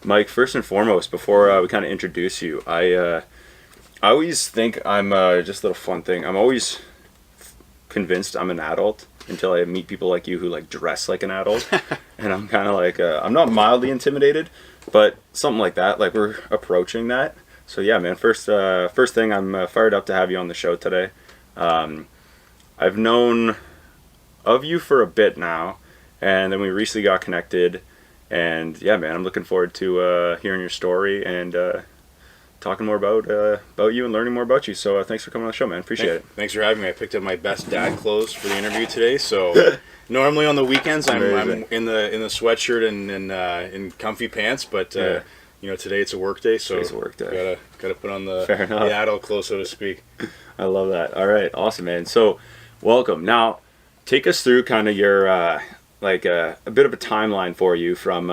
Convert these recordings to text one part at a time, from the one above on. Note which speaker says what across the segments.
Speaker 1: Mike, first and foremost, before we kind of introduce you, I always think I'm just a little fun thing. I'm always convinced I'm an adult until I meet people like you who like dress like an adult, and I'm kind of like I'm not mildly intimidated, but something like that. Like we're approaching that. So yeah, man. First thing, I'm fired up to have you on the show today. I've known of you for a bit now, and then we recently got connected. And yeah, man, I'm looking forward to hearing your story and talking more about you and learning more about you. So thanks for coming on the show, man. Appreciate it.
Speaker 2: Thanks for having me. I picked up my best dad clothes for the interview today. So normally on the weekends I'm in the sweatshirt and in comfy pants, but
Speaker 1: Yeah.
Speaker 2: Today it's a work day, so
Speaker 1: Today's a work day.
Speaker 2: gotta put on the
Speaker 1: Fair enough.
Speaker 2: adult clothes, so to speak.
Speaker 1: I love that. All right, awesome, man. So welcome. Now, take us through kind of your a bit of a timeline for you from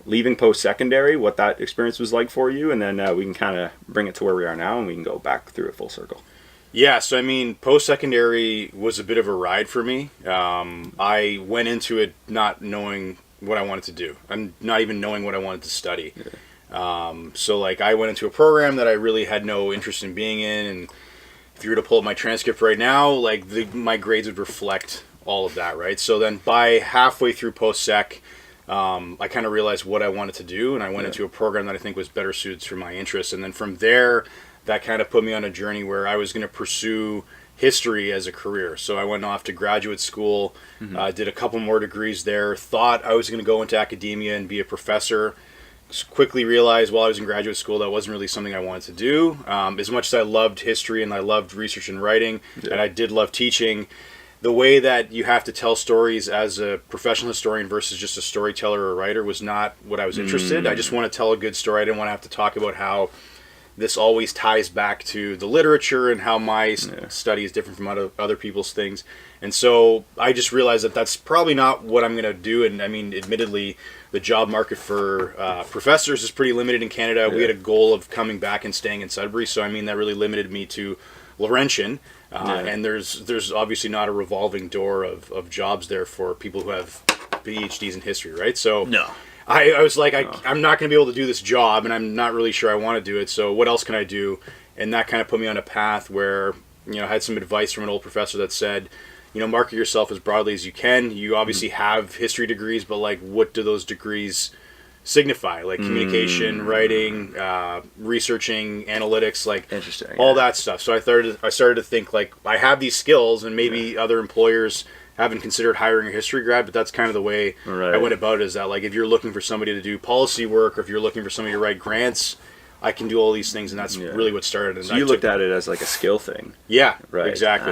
Speaker 1: leaving post-secondary, what that experience was like for you, and then we can kind of bring it to where we are now, and we can go back through it full circle.
Speaker 2: Yeah, so I mean, post-secondary was a bit of a ride for me. I went into it not knowing what I wanted to do, and not even knowing what I wanted to study.
Speaker 1: Yeah.
Speaker 2: So like I went into a program that I really had no interest in being in, and if you were to pull up my transcript right now, like my grades would reflect all of that, right? So then by halfway through post-sec, I kind of realized what I wanted to do, and I went into a program that I think was better suited for my interests. And then from there, that kind of put me on a journey where I was going to pursue history as a career. So I went off to graduate school, did a couple more degrees there, thought I was going to go into academia and be a professor. Quickly realized while I was in graduate school that wasn't really something I wanted to do. As much as I loved history and I loved research and writing, and I did love teaching, the way that you have to tell stories as a professional historian versus just a storyteller or a writer was not what I was interested in. I just want to tell a good story. I didn't want to have to talk about how this always ties back to the literature and how my study is different from other people's things. And so I just realized that that's probably not what I'm going to do. And I mean, admittedly, the job market for professors is pretty limited in Canada. We had a goal of coming back and staying in Sudbury. So I mean, that really limited me to Laurentian. And there's obviously not a revolving door of jobs there for people who have PhDs in history, right? So I was like, I'm not going to be able to do this job, and I'm not really sure I want to do it, so what else can I do? And that kind of put me on a path where, I had some advice from an old professor that said, market yourself as broadly as you can. You obviously have history degrees, but like, what do those degrees signify? Like communication, writing, researching, analytics, like all that stuff. So I started to think like I have these skills, and maybe other employers haven't considered hiring a history grad, but that's kind of the way I went about it. Is that like if you're looking for somebody to do policy work, or if you're looking for somebody to write grants, I can do all these things, and that's really what started. And
Speaker 1: so you looked at it as like a skill thing.
Speaker 2: Yeah,
Speaker 1: right.
Speaker 2: Exactly.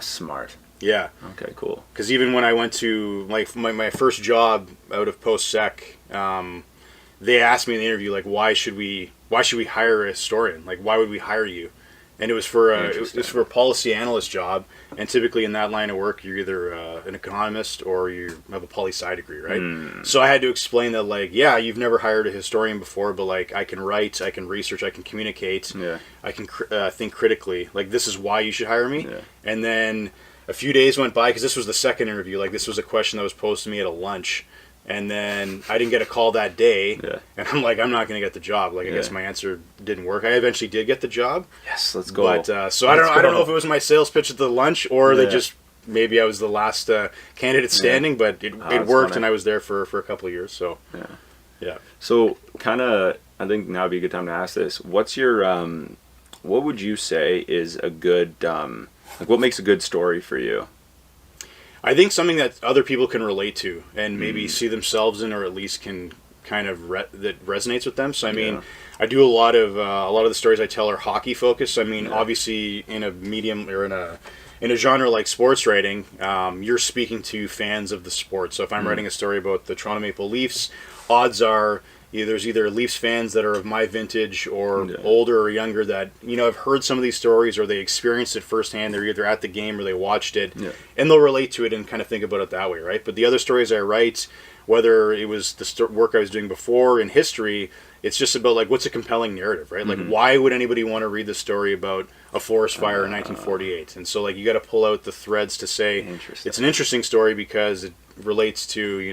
Speaker 1: Smart.
Speaker 2: Yeah.
Speaker 1: Okay, cool.
Speaker 2: Because even when I went to like my first job out of post-sec, they asked me in the interview, like, why should we hire a historian? Like, why would we hire you? And it was for a policy analyst job, and typically in that line of work, you're either an economist or you have a poli-sci degree, right? So I had to explain that, like, yeah, you've never hired a historian before, but like, I can write, I can research, I can communicate, I can think critically. Like, this is why you should hire me. And then a few days went by, because this was the second interview. Like, this was a question that was posed to me at a lunch. And then I didn't get a call that day, and I'm like, I'm not going to get the job. Like, I guess my answer didn't work. I eventually did get the job.
Speaker 1: Yes, let's go.
Speaker 2: But so I don't know if it was my sales pitch at the lunch, or they just, maybe I was the last candidate standing. But it worked, funny. And I was there for a couple of years. So yeah. So kind of, I think now would be a good time to ask this. What's your what would you say is a good like what makes a good story for you? I think something that other people can relate to and maybe see themselves in, or at least can kind of that resonates with them. So I mean, I do a lot of the stories I tell are hockey focused. I mean, obviously in a medium or in a genre like sports writing, you're speaking to fans of the sport. So if I'm writing a story about the Toronto Maple Leafs, odds are there's either Leafs fans that are of my vintage or older or younger that, have heard some of these stories, or they experienced it firsthand. They're either at the game or they watched it, and they'll relate to it and kind of think about it that way, right? But the other stories I write, whether it was the work I was doing before in history, it's just about like what's a compelling narrative, right? Like why would anybody want to read the story about a forest fire in 1948? And so like you got to pull out the threads to say it's an interesting story because it relates to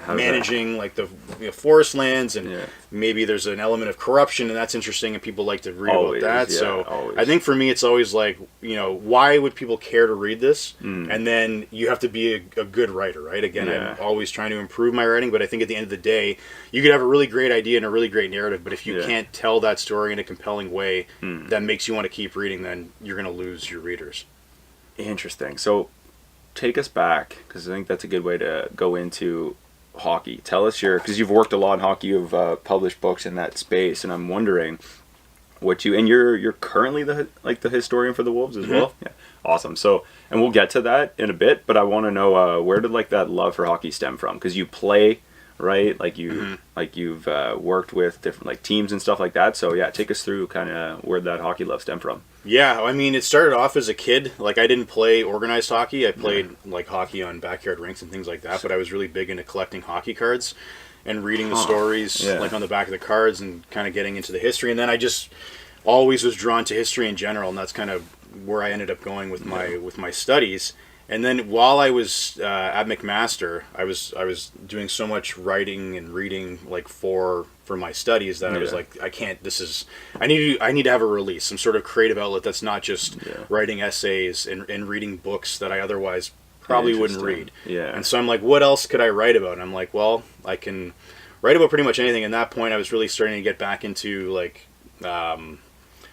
Speaker 2: managing like the forest lands, and maybe there's an element of corruption, and that's interesting, and people like to read about that. So I think for me it's always like, why would people care to read this? And then you have to be a good writer, right? Again, I'm always trying to improve my writing, but I think at the end of the day you could have a really great idea and a really great narrative, but if you can't tell that story in a compelling way that makes you want to keep reading, then you're going to lose your readers.
Speaker 1: Interesting. So take us back, because I think that's a good way to go into hockey. Tell us because you've worked a lot in hockey, you've published books in that space, and I'm wondering you're currently the historian for the Wolves as well. Yeah, awesome. So, and we'll get to that in a bit, but I want to know where did like that love for hockey stem from? Because you play, right? Like you've worked with different like teams and stuff like that. So yeah, take us through kind of where that hockey love stem from.
Speaker 2: Yeah, I mean, it started off as a kid. Like, I didn't play organized hockey. I played, like, hockey on backyard rinks and things like that, but I was really big into collecting hockey cards and reading the stories, like, on the back of the cards and kind of getting into the history. And then I just always was drawn to history in general, and that's kind of where I ended up going with my studies. And then while I was at McMaster, I was doing so much writing and reading, like, for my studies that I was like, I need to have a release, some sort of creative outlet that's not just writing essays and reading books that I otherwise probably wouldn't read. Yeah. And so I'm like, what else could I write about? And I'm like, well, I can write about pretty much anything. And at that point I was really starting to get back into like, I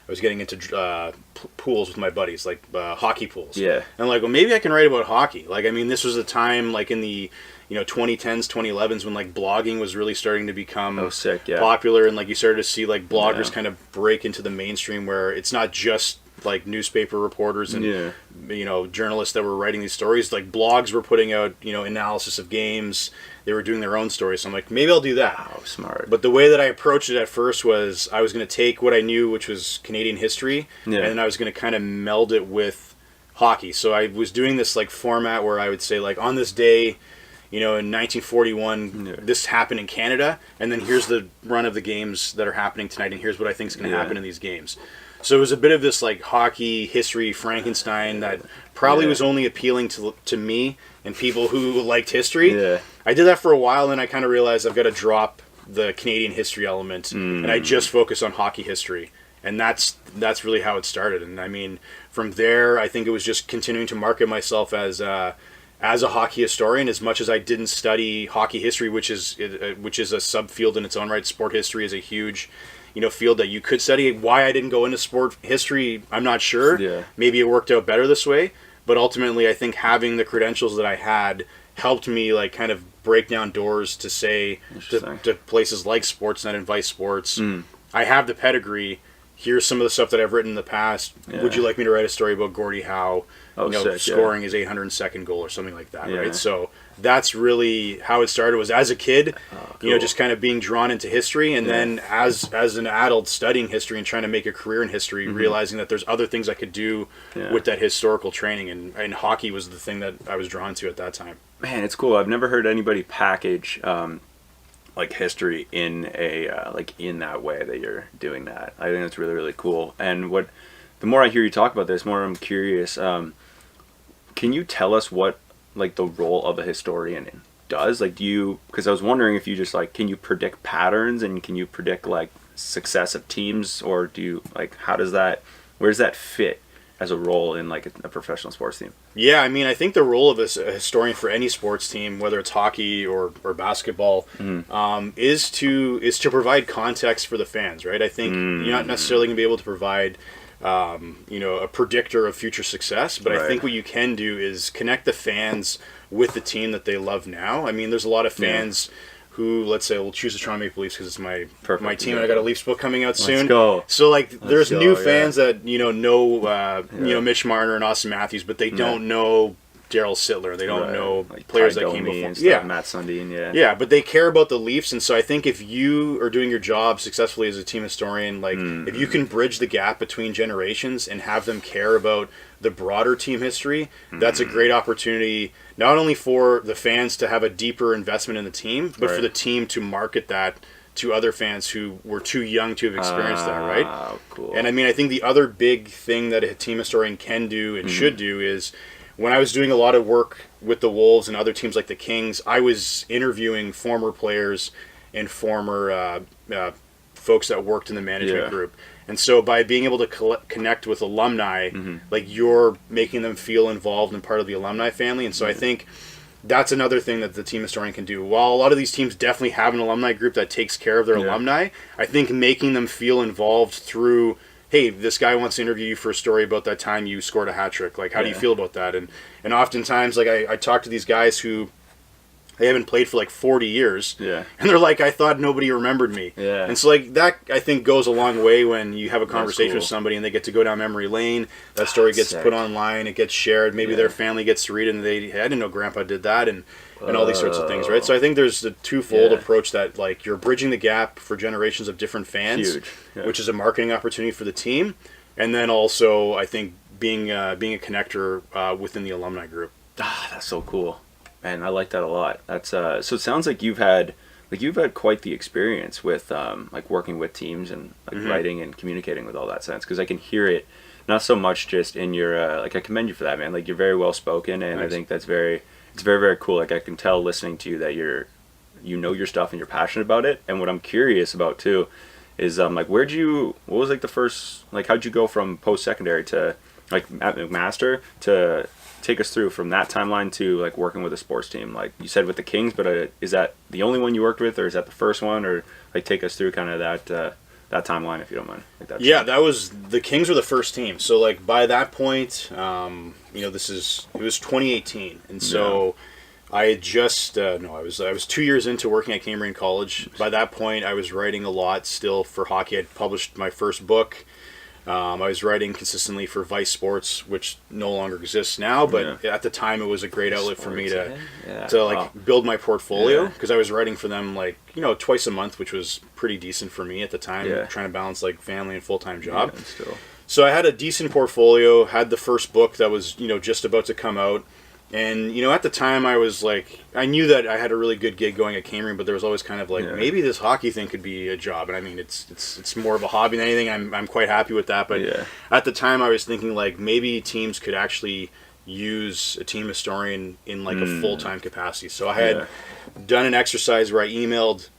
Speaker 2: was getting into pools with my buddies, like hockey pools. Yeah. And I'm like, well, maybe I can write about hockey. Like, I mean, this was a time like in the 2010s, 2011s when like blogging was really starting to become popular, and like you started to see like bloggers kind of break into the mainstream where it's not just like newspaper reporters and journalists that were writing these stories. Like blogs were putting out analysis of games. They were doing their own stories. So I'm like, maybe I'll do that.
Speaker 1: Oh, smart.
Speaker 2: But the way that I approached it at first was I was going to take what I knew, which was Canadian history, and then I was going to kind of meld it with hockey. So I was doing this like format where I would say like on this day, in 1941, this happened in Canada, and then here's the run of the games that are happening tonight, and here's what I think is going to happen in these games. So it was a bit of this like hockey history Frankenstein that probably was only appealing to me and people who liked history. Yeah. I did that for a while, and then I kind of realized I've got to drop the Canadian history element, and I just focus on hockey history. And that's really how it started. And I mean, from there, I think it was just continuing to market myself as a hockey historian, as much as I didn't study hockey history, which is a subfield in its own right. Sport history is a huge, field that you could study. Why I didn't go into sport history, I'm not sure. Yeah. Maybe it worked out better this way, but ultimately, I think having the credentials that I had helped me like kind of break down doors to say to places like Sportsnet and Vice Sports, I have the pedigree. Here's some of the stuff that I've written in the past. Yeah. Would you like me to write a story about Gordie Howe, scoring his 802nd goal or something like that, right? So that's really how it started. Was as a kid, cool. Just kind of being drawn into history, and then as an adult studying history and trying to make a career in history, realizing that there's other things I could do with that historical training, and hockey was the thing that I was drawn to at that time.
Speaker 1: Man, it's cool. I've never heard anybody package like history in a in that way that you're doing that. I think that's really, really cool. And the more I hear you talk about this, the more I'm curious. Can you tell us what like the role of a historian does? Like, because I was wondering if you just like, can you predict patterns, and can you predict like success of teams, or do you like, where does that fit as a role in like a professional sports team?
Speaker 2: Yeah, I mean, I think the role of a historian for any sports team, whether it's hockey or basketball, is to provide context for the fans, right? I think you're not necessarily going to be able to provide a predictor of future success, but I think what you can do is connect the fans with the team that they love now. I mean, there's a lot of fans who, let's say, will choose the Toronto Maple Leafs because it's my team, and I got a Leafs book coming out soon.
Speaker 1: Let's go.
Speaker 2: So like, there's new fans that know Mitch Marner and Austin Matthews, but they don't know Daryl Sittler. They don't know like players that came before.
Speaker 1: Yeah, Matt Sundin.
Speaker 2: Yeah, but they care about the Leafs, and so I think if you are doing your job successfully as a team historian, like if you can bridge the gap between generations and have them care about the broader team history, that's a great opportunity, not only for the fans to have a deeper investment in the team, but for the team to market that to other fans who were too young to have experienced that, right?
Speaker 1: Cool.
Speaker 2: And I mean, I think the other big thing that a team historian can do and should do is, when I was doing a lot of work with the Wolves and other teams like the Kings, I was interviewing former players and former folks that worked in the management group. And so by being able to connect with alumni, like, you're making them feel involved and part of the alumni family. And so I think that's another thing that the team historian can do. While a lot of these teams definitely have an alumni group that takes care of their alumni, I think making them feel involved through, hey, this guy wants to interview you for a story about that time you scored a hat trick. Like, how do you feel about that? And oftentimes, like, I talk to these guys who, they haven't played for like 40 years. Yeah. And they're like, I thought nobody remembered me. Yeah. And so, like, that, I think, goes a long way when you have a conversation with somebody and they get to go down memory lane. That story gets put online, it gets shared. Maybe their family gets to read it and hey, I didn't know Grandpa did that, and all these sorts of things, right? So I think there's the twofold approach that, like, you're bridging the gap for generations of different fans, which is a marketing opportunity for the team. And then also, I think, being a connector within the alumni group.
Speaker 1: That's so cool. Man, I like that a lot. That's so it sounds like you've had quite the experience with like working with teams and like writing and communicating with all that sense, because I can hear it not so much just in your like, I commend you for that, man. Like, you're very well spoken, and I think that's very cool. Like, I can tell listening to you that you know your stuff and you're passionate about it. And what I'm curious about too is like, what was like the first, like, how'd you go from post-secondary to like at McMaster to take us through from that timeline to like working with a sports team? Like you said with the Kings, but is that the only one you worked with, or is that the first one? Or like, take us through kind of that timeline, if you don't mind. Like that.
Speaker 2: Yeah, that was, the Kings were the first team. So like, by that point, you know, it was 2018, and so I had just I was 2 years into working at Cambrian College. By that point, I was writing a lot still for hockey. I'd published my first book. I was writing consistently for Vice Sports, which no longer exists now, but at the time it was a great outlet for me to build my portfolio, because I was writing for them, like, you know, twice a month, which was pretty decent for me at the time, trying to balance like family and full-time job. So I had a decent portfolio, had the first book that was, you know, just about to come out. And, you know, at the time I was like, I knew that I had a really good gig going at Cambrian, but there was always kind of like, maybe this hockey thing could be a job. And I mean, it's more of a hobby than anything. I'm quite happy with that. But at the time I was thinking, like, maybe teams could actually use a team historian in like a full-time capacity. So I had done an exercise where I emailed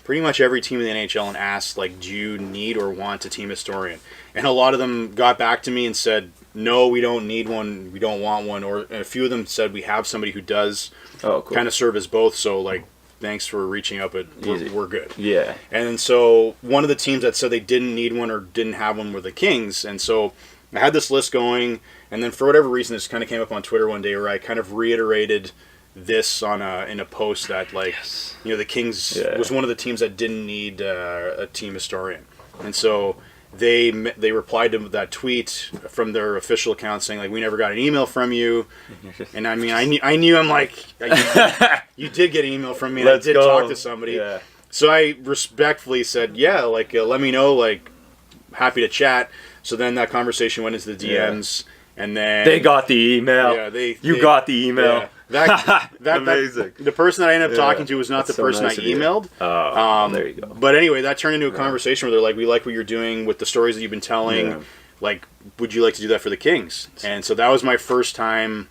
Speaker 2: pretty much every team in the NHL and asked, like, do you need or want a team historian? And a lot of them got back to me and said, no, we don't need one, we don't want one. Or a few of them said, we have somebody who does kind of serve as both. So, like, thanks for reaching out, but we're good. Yeah. And so one of the teams that said they didn't need one or didn't have one were the Kings. And so I had this list going, and then for whatever reason, this kind of came up on Twitter one day where I kind of reiterated this in a post that, like, you know, the Kings was one of the teams that didn't need a team historian. And so they replied to that tweet from their official account saying, like, we never got an email from you. And I mean, I knew I'm like, you did get an email from me, and I did talk to somebody. So I respectfully said, like, let me know, like, happy to chat. So then that conversation went into the DMs, and then
Speaker 1: they got the email. You got the email.
Speaker 2: Yeah. That amazing. The person that I ended up talking to was not the person I emailed.
Speaker 1: There you go.
Speaker 2: But anyway, that turned into a conversation where they're like, we like what you're doing with the stories that you've been telling. Like, would you like to do that for the Kings? And so that was my first time,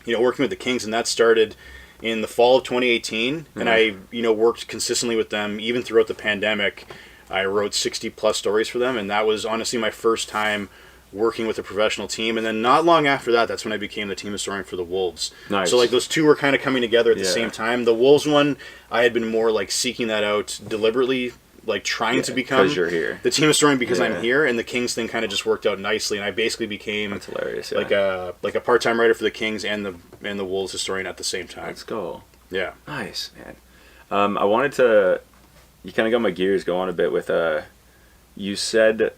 Speaker 2: you know, working with the Kings, and that started in the fall of 2018. And I, you know, worked consistently with them even throughout the pandemic. I wrote 60 plus stories for them, and that was honestly my first time working with a professional team. And then not long after that, that's when I became the team historian for the Wolves. Nice. So like, those two were kind of coming together at the same time. The Wolves one, I had been more like seeking that out deliberately, like trying to become the team historian because I'm here. And the Kings thing kind of just worked out nicely, and I basically became
Speaker 1: that's hilarious,
Speaker 2: like a part-time writer for the Kings and the Wolves historian at the same time.
Speaker 1: Let's go.
Speaker 2: Yeah.
Speaker 1: Nice, man. I wanted to, you kind of got my gears going a bit with you said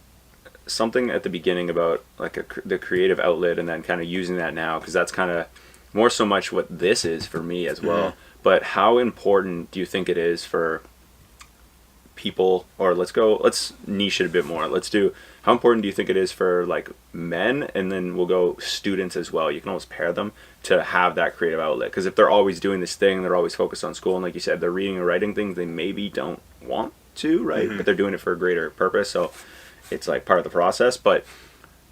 Speaker 1: something at the beginning about like the creative outlet, and then kind of using that now, because that's kind of more so much what this is for me as well. But how important do you think it is for people, or let's niche it a bit more. Let's do, how important do you think it is for like men, and then we'll go students as well. You can almost pair them to have that creative outlet, because if they're always doing this thing, they're always focused on school, and like you said, they're reading and writing things they maybe don't want to, right? But they're doing it for a greater purpose, so it's like part of the process. But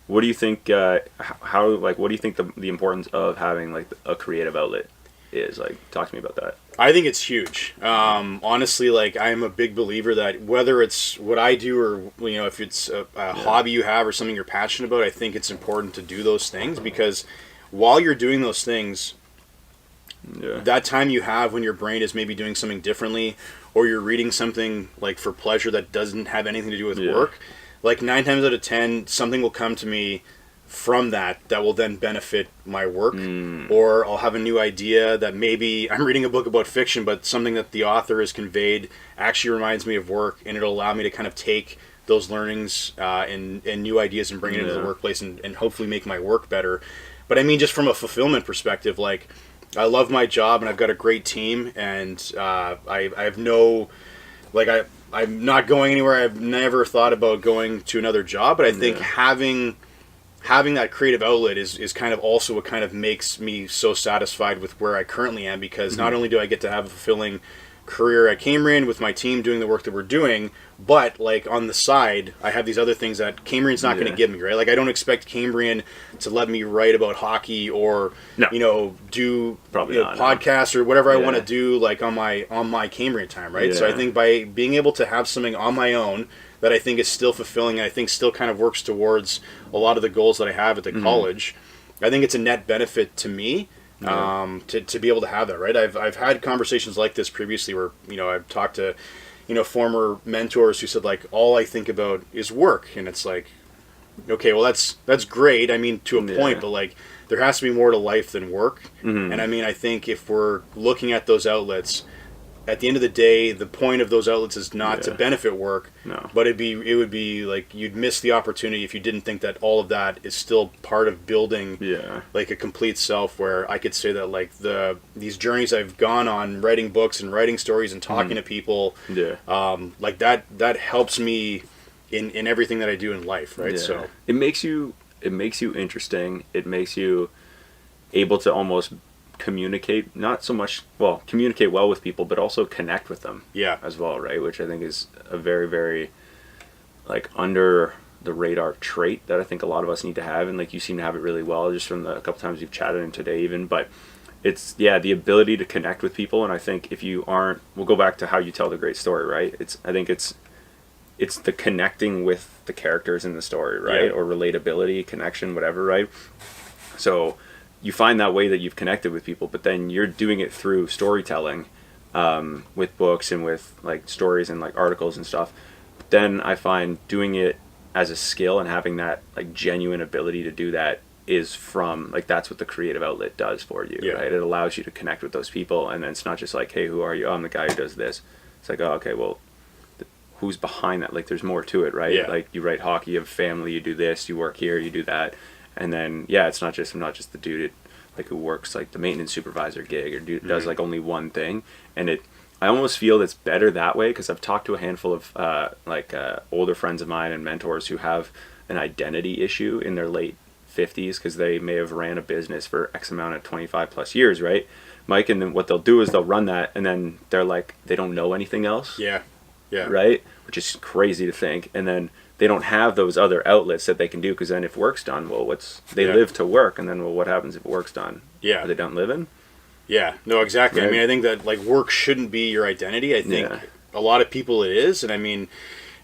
Speaker 1: what do you think, how, like, what do you think the importance of having like a creative outlet is? Like, talk to me about that.
Speaker 2: I think it's huge. Honestly, like, I'm a big believer that whether it's what I do or, you know, if it's a hobby you have or something you're passionate about, I think it's important to do those things, because while you're doing those things, that time you have when your brain is maybe doing something differently, or you're reading something like for pleasure that doesn't have anything to do with work, like 9 times out of 10, something will come to me from that will then benefit my work. Or I'll have a new idea that maybe I'm reading a book about fiction, but something that the author has conveyed actually reminds me of work, and it'll allow me to kind of take those learnings and new ideas and bring it into the workplace and hopefully make my work better. But I mean, just from a fulfillment perspective, like, I love my job and I've got a great team, and I have no, like, I'm not going anywhere. I've never thought about going to another job, but I think having that creative outlet is kind of also what kind of makes me so satisfied with where I currently am, because not only do I get to have a fulfilling career at Cambrian with my team doing the work that we're doing, but like on the side, I have these other things that Cambrian's not going to give me, right? Like, I don't expect Cambrian to let me write about hockey or, you know, do podcasts or whatever I want to do, like on my Cambrian time, right? So I think by being able to have something on my own that I think is still fulfilling, and I think still kind of works towards a lot of the goals that I have at the college, I think it's a net benefit to me. To be able to have that, right? I've had conversations like this previously where, you know, I've talked to, you know, former mentors who said, like, all I think about is work, and it's like, okay, well, that's great. I mean, to a point, but like, there has to be more to life than work. And I mean, I think if we're looking at those outlets, at the end of the day, the point of those outlets is not to benefit work, but it would be like, you'd miss the opportunity if you didn't think that all of that is still part of building like a complete self, where I could say that, like, these journeys I've gone on, writing books and writing stories and talking to people, like that helps me in everything that I do in life, right? So
Speaker 1: it makes you interesting. It makes you able to almost communicate communicate well with people, but also connect with them as well, right? Which I think is a very, very, like, under the radar trait that I think a lot of us need to have, and like, you seem to have it really well just from the couple times you've chatted in today even. But it's the ability to connect with people, and I think if you aren't, we'll go back to how you tell the great story, right? I think it's the connecting with the characters in the story, right? Or relatability, connection, whatever, right? So you find that way that you've connected with people, but then you're doing it through storytelling, with books and with like stories and like articles and stuff. But then I find doing it as a skill and having that like genuine ability to do that is from, like, that's what the creative outlet does for you, right? It allows you to connect with those people, and then it's not just like, hey, who are you? Oh, I'm the guy who does this. It's like, oh, okay, well, who's behind that? Like, there's more to it, right? Like, you write hockey, you have family, you do this, you work here, you do that. And then, I'm not just the dude like who works like the maintenance supervisor gig or does like only one thing. And I almost feel it's better that way, because I've talked to a handful of older friends of mine and mentors who have an identity issue in their late 50s, because they may have ran a business for X amount of 25 plus years, right, Mike? And then what they'll do is they'll run that, and then they're like, they don't know anything else. Right? Which is crazy to think. And then they don't have those other outlets that they can do, because then if work's done, well, they live to work, and then, well, what happens if work's done? Are they done living?
Speaker 2: No, exactly.
Speaker 1: Right?
Speaker 2: I mean, I think that, like, work shouldn't be your identity. I think a lot of people it is, and I mean,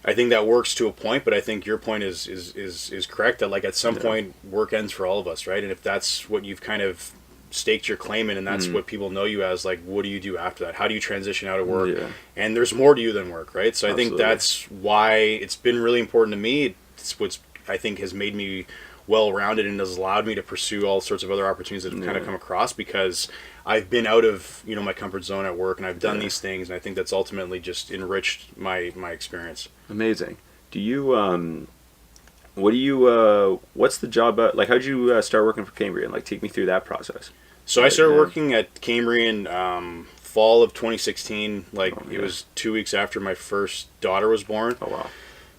Speaker 2: I think that works to a point, but I think your point is correct, that, like, at some point work ends for all of us, right? And if that's what you've kind of staked your claim in, and that's what people know you as, like, what do you do after that? How do you transition out of work? And there's more to you than work, right? So I think that's why it's been really important to me. It's what's, I think, has made me well-rounded and has allowed me to pursue all sorts of other opportunities that have kind of come across, because I've been out of, you know, my comfort zone at work, and I've done these things, and I think that's ultimately just enriched my experience.
Speaker 1: Amazing. Do you what's the job, like, how'd you start working for Cambrian? Like, take me through that process.
Speaker 2: So I started working at Cambrian fall of 2016. Like
Speaker 1: Oh,
Speaker 2: it
Speaker 1: yeah.
Speaker 2: was 2 weeks after my first daughter was born.
Speaker 1: Oh wow.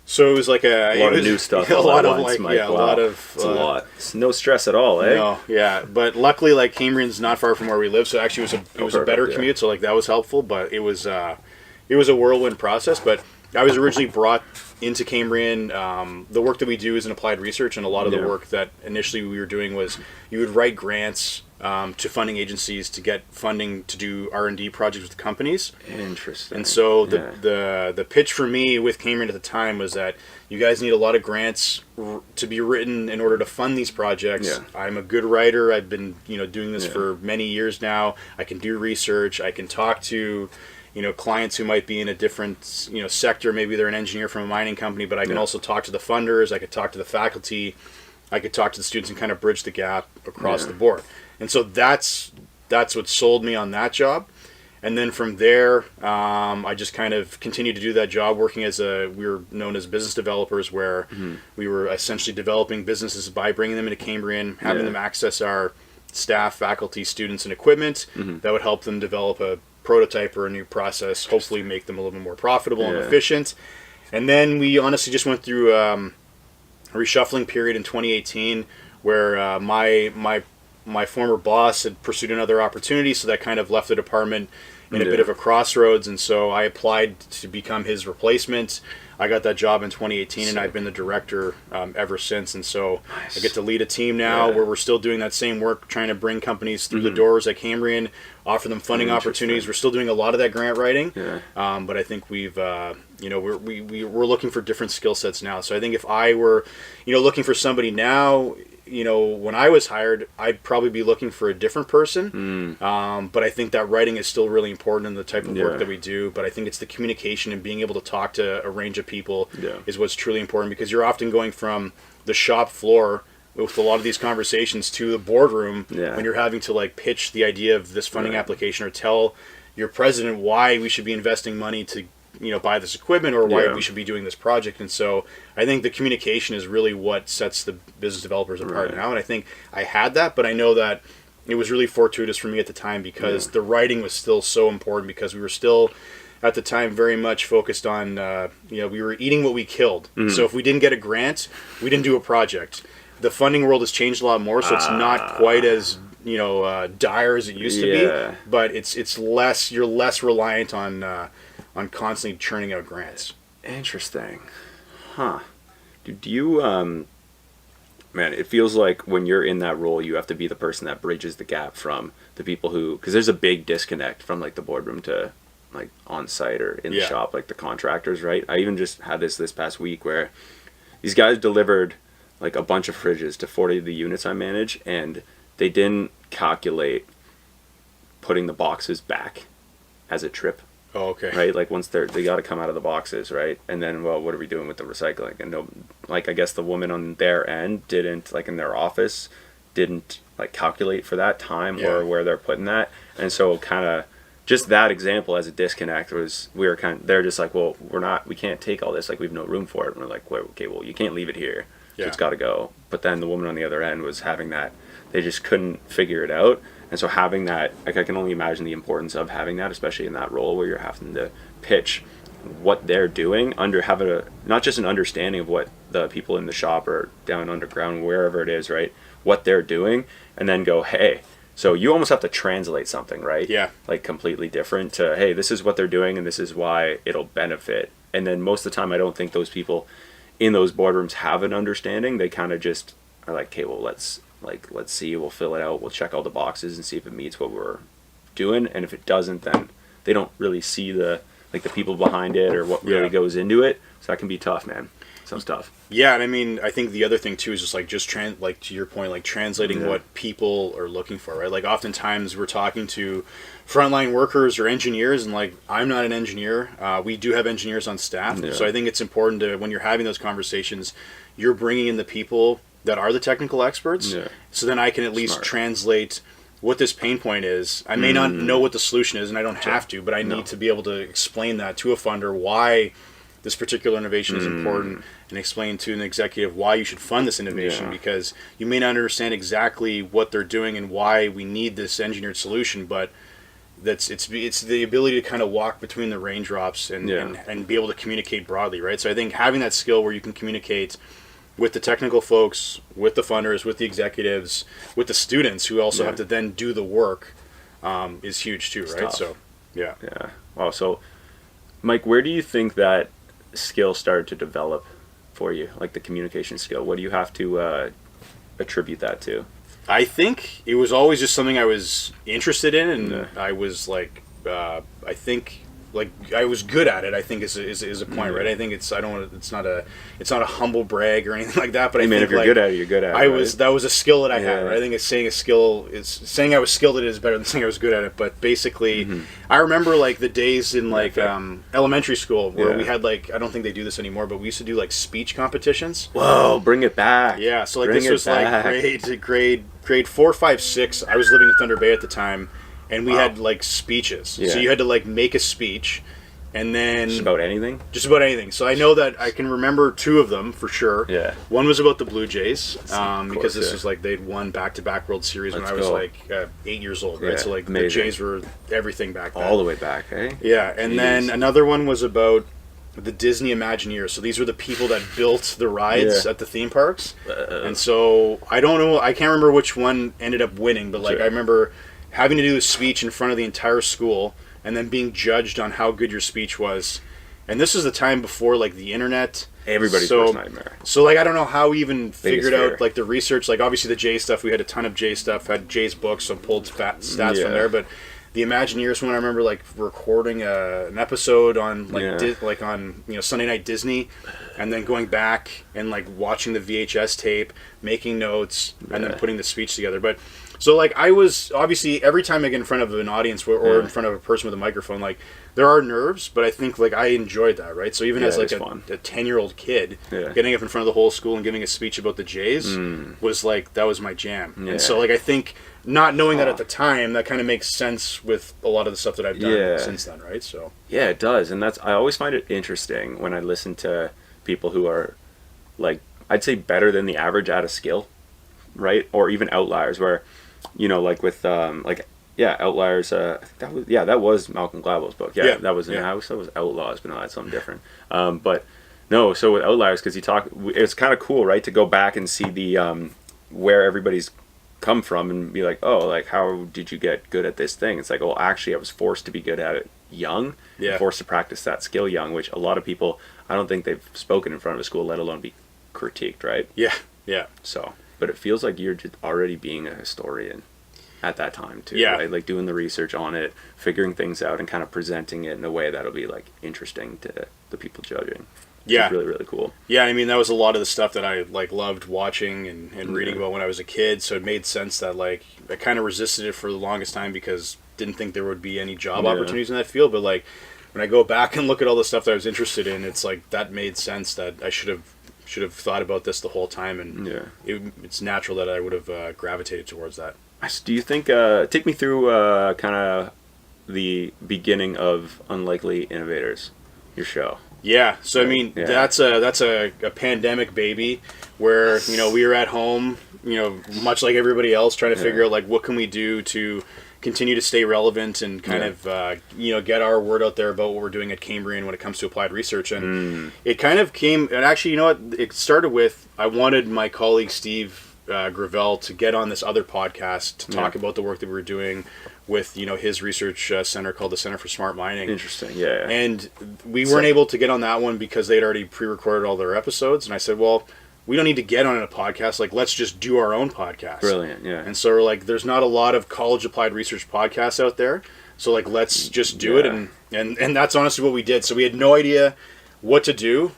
Speaker 2: So it was like
Speaker 1: A lot of new stuff.
Speaker 2: a
Speaker 1: all
Speaker 2: lot
Speaker 1: at
Speaker 2: of
Speaker 1: once,
Speaker 2: like
Speaker 1: Mike.
Speaker 2: yeah, a
Speaker 1: Wow.
Speaker 2: lot of
Speaker 1: It's a lot. It's no stress at all, eh?
Speaker 2: no, yeah, but luckily, like Cambrian's not far from where we live, so actually it was a better
Speaker 1: perfect, yeah.
Speaker 2: commute. So like that was helpful, but it was a whirlwind process. But I was originally brought into Cambrian. The work that we do is in applied research, and a lot of the
Speaker 1: Yeah.
Speaker 2: work that initially we were doing was you would write grants to funding agencies to get funding to do R&D projects with companies.
Speaker 1: Interesting.
Speaker 2: And so
Speaker 1: Yeah.
Speaker 2: the pitch for me with Cambrian at the time was that you guys need a lot of grants to be written in order to fund these projects.
Speaker 1: Yeah.
Speaker 2: I'm a good writer. I've been doing this
Speaker 1: Yeah.
Speaker 2: for many years now. I can do research. I can talk to clients who might be in a different sector. Maybe they're an engineer from a mining company, but I can
Speaker 1: Yeah.
Speaker 2: also talk to the funders. I could talk to the faculty. I could talk to the students and kind of bridge the gap across
Speaker 1: Yeah.
Speaker 2: the board. And so that's what sold me on that job. And then from there, I just kind of continued to do that job, working we were known as business developers, where we were essentially developing businesses by bringing them into Cambrian, having
Speaker 1: Yeah.
Speaker 2: them access our staff, faculty, students, and equipment that would help them develop a prototype or a new process, hopefully make them a little bit more profitable and
Speaker 1: Yeah.
Speaker 2: efficient. And then we honestly just went through a reshuffling period in 2018 where my former boss had pursued another opportunity, so that kind of left the department in a
Speaker 1: Yeah.
Speaker 2: bit of a crossroads, and so I applied to become his replacement. I got that job in 2018, and I've been the director ever since. And so
Speaker 1: Nice.
Speaker 2: I get to lead a team now
Speaker 1: Yeah.
Speaker 2: where we're still doing that same work, trying to bring companies through the doors at Cambrian, offer them funding opportunities. We're still doing a lot of that grant writing,
Speaker 1: Yeah.
Speaker 2: but I think we've we're looking for different skill sets now. So I think if I were looking for somebody now, when I was hired, I'd probably be looking for a different person. But I think that writing is still really important in the type of work
Speaker 1: Yeah.
Speaker 2: that we do. But I think it's the communication and being able to talk to a range of people
Speaker 1: Yeah.
Speaker 2: is what's truly important, because you're often going from the shop floor with a lot of these conversations to the boardroom
Speaker 1: Yeah.
Speaker 2: when you're having to like pitch the idea of this funding
Speaker 1: Right.
Speaker 2: application or tell your president why we should be investing money to buy this equipment or why
Speaker 1: Yeah.
Speaker 2: we should be doing this project. And so I think the communication is really what sets the business developers apart
Speaker 1: Right.
Speaker 2: now. And I think I had that, but I know that it was really fortuitous for me at the time because
Speaker 1: Yeah.
Speaker 2: the writing was still so important, because we were still at the time very much focused on we were eating what we killed.
Speaker 1: Mm-hmm.
Speaker 2: So if we didn't get a grant, we didn't do a project. The funding world has changed a lot more, so it's not quite as dire as it used to
Speaker 1: Yeah.
Speaker 2: be, but it's less. You're less reliant on constantly churning out grants.
Speaker 1: Interesting. Huh. Do you man, it feels like when you're in that role, you have to be the person that bridges the gap from the people who, because there's a big disconnect from like the boardroom to like on site or in the
Speaker 2: Yeah.
Speaker 1: shop, like the contractors, right? I even just had this past week where these guys delivered like a bunch of fridges to 40 of the units I manage, and they didn't calculate putting the boxes back as a trip.
Speaker 2: Oh, okay.
Speaker 1: Right, like once they got to come out of the boxes, right? And then, well, what are we doing with the recycling? And no, like I guess the woman on their end didn't, like in their office, didn't like calculate for that time
Speaker 2: Yeah.
Speaker 1: or where they're putting that. And so kind of just that example as a disconnect was, they're just like, well, we can't take all this, like we have no room for it. And we're like, well, okay, well, you can't leave it here. So
Speaker 2: Yeah.
Speaker 1: it's got to go. But then the woman on the other end was having that, they just couldn't figure it out. And so having that, like I can only imagine the importance of having that, especially in that role where you're having to pitch what they're doing, have not just an understanding of what the people in the shop or down underground, wherever it is, right, what they're doing, and then go, hey, so you almost have to translate something, right?
Speaker 2: Yeah.
Speaker 1: Like completely different to, hey, this is what they're doing and this is why it'll benefit. And then most of the time, I don't think those people in those boardrooms have an understanding. They kind of just are like, okay, well, let's see, we'll fill it out, we'll check all the boxes and see if it meets what we're doing, and if it doesn't, then they don't really see the people behind it or what really
Speaker 2: Yeah.
Speaker 1: goes into it. So that can be tough, man. Sounds tough.
Speaker 2: Yeah, and I mean, I think the other thing too is just like to your point, like translating
Speaker 1: Yeah.
Speaker 2: what people are looking for, right? Like oftentimes we're talking to frontline workers or engineers, and like I'm not an engineer. We do have engineers on staff,
Speaker 1: Yeah.
Speaker 2: so I think it's important to, when you're having those conversations, you're bringing in the people that are the technical experts.
Speaker 1: Yeah.
Speaker 2: So then I can at least
Speaker 1: Smart.
Speaker 2: translate what this pain point is. I may not know what the solution is, and I don't have to, but I need to be able to explain that to a funder why this particular innovation is important, and explain to an executive why you should fund this innovation,
Speaker 1: Yeah.
Speaker 2: because you may not understand exactly what they're doing and why we need this engineered solution, but it's the ability to kind of walk between the raindrops and be able to communicate broadly, right? So I think having that skill where you can communicate with the technical folks, with the funders, with the executives, with the students who also have to then do the work, is huge too, right?
Speaker 1: Tough.
Speaker 2: So, yeah.
Speaker 1: Wow. So, Mike, where do you think that skill started to develop for you, like the communication skill? What do you have to attribute that to?
Speaker 2: I think it was always just something I was interested in, and I was like, I think like I was good at it. I think is a point, right? I think it's not a humble brag or anything like that. But I think
Speaker 1: if you're good at it, you're good at it.
Speaker 2: That was a skill that I had. Right? I think saying I was skilled at it is better than saying I was good at it. But basically, I remember like the days in like elementary school where we had like, I don't think they do this anymore, but we used to do like speech competitions.
Speaker 1: Whoa, bring it back.
Speaker 2: Yeah, so like this was like grade 4, 5, 6. I was living in Thunder Bay at the time. And we had like speeches, so you had to like make a speech, and then
Speaker 1: just about anything.
Speaker 2: So I know that I can remember 2 of them for sure.
Speaker 1: Yeah.
Speaker 2: One was about the Blue Jays, because this was like they'd won back-to-back World Series when I was like 8 years old, right? So like the Jays were everything back then.
Speaker 1: All the way back, eh?
Speaker 2: Yeah, and then another one was about the Disney Imagineers. So these were the people that built the rides at the theme parks, and so I don't know, I can't remember which one ended up winning, but like I remember having to do a speech in front of the entire school and then being judged on how good your speech was. And this is the time before like the internet.
Speaker 1: Everybody's worst nightmare.
Speaker 2: So like I don't know how we even figured out like the research. Like obviously the J stuff, we had a ton of J stuff, had J's books, so pulled stats from there. But the Imagineers one, I remember like recording an episode on like on Sunday Night Disney, and then going back and like watching the VHS tape, making notes, and then putting the speech together. But so like I was obviously every time I get in front of an audience or in front of a person with a microphone, like there are nerves, but I think like I enjoyed that, right? So even as like a 10-year-old kid, getting up in front of the whole school and giving a speech about the Jays was like, that was my jam. And so like I think not knowing that at the time, that kind of makes sense with a lot of the stuff that I've done since then, right? So
Speaker 1: yeah, it does. And I always find it interesting when I listen to people who are like, I'd say better than the average at a skill, right? Or even outliers where, like with Outliers, that was Malcolm Gladwell's book. That was in the house. That was Outlaws, but no, that's something different. But no, so with Outliers, because it's kind of cool, right, to go back and see the where everybody's come from and be like, oh, like how did you get good at this thing? It's like, well, actually I was forced to be good at it young, forced to practice that skill young, which a lot of people, I don't think they've spoken in front of a school, let alone be critiqued, right?
Speaker 2: Yeah.
Speaker 1: So, but it feels like you're just already being a historian at that time too, right? Like doing the research on it, figuring things out, and kind of presenting it in a way that'll be like interesting to the people judging. It's really, really cool.
Speaker 2: Yeah, I mean that was a lot of the stuff that I like loved watching and reading about when I was a kid, so it made sense that like I kind of resisted it for the longest time because didn't think there would be any job opportunities in that field, but like when I go back and look at all the stuff that I was interested in, it's like that made sense that I should have thought about this the whole time, and it's natural that I would have gravitated towards that.
Speaker 1: Do you think, take me through kind of the beginning of Unlikely Innovators, your show?
Speaker 2: Yeah, so I mean, that's a pandemic baby where, we were at home, much like everybody else, trying to figure out like what can we do to continue to stay relevant and kind of, get our word out there about what we're doing at Cambrian when it comes to applied research. And it kind of came, and actually, it started with, I wanted my colleague Steve Gravel to get on this other podcast to talk about the work that we were doing with his research center called the Center for Smart Mining.
Speaker 1: Interesting, yeah.
Speaker 2: And we weren't able to get on that one because they'd already pre-recorded all their episodes, and I said, well, we don't need to get on a podcast, like let's just do our own podcast.
Speaker 1: Brilliant, yeah.
Speaker 2: And so we're like, there's not a lot of college applied research podcasts out there, so like let's just do it, and that's honestly what we did. So we had no idea what to do.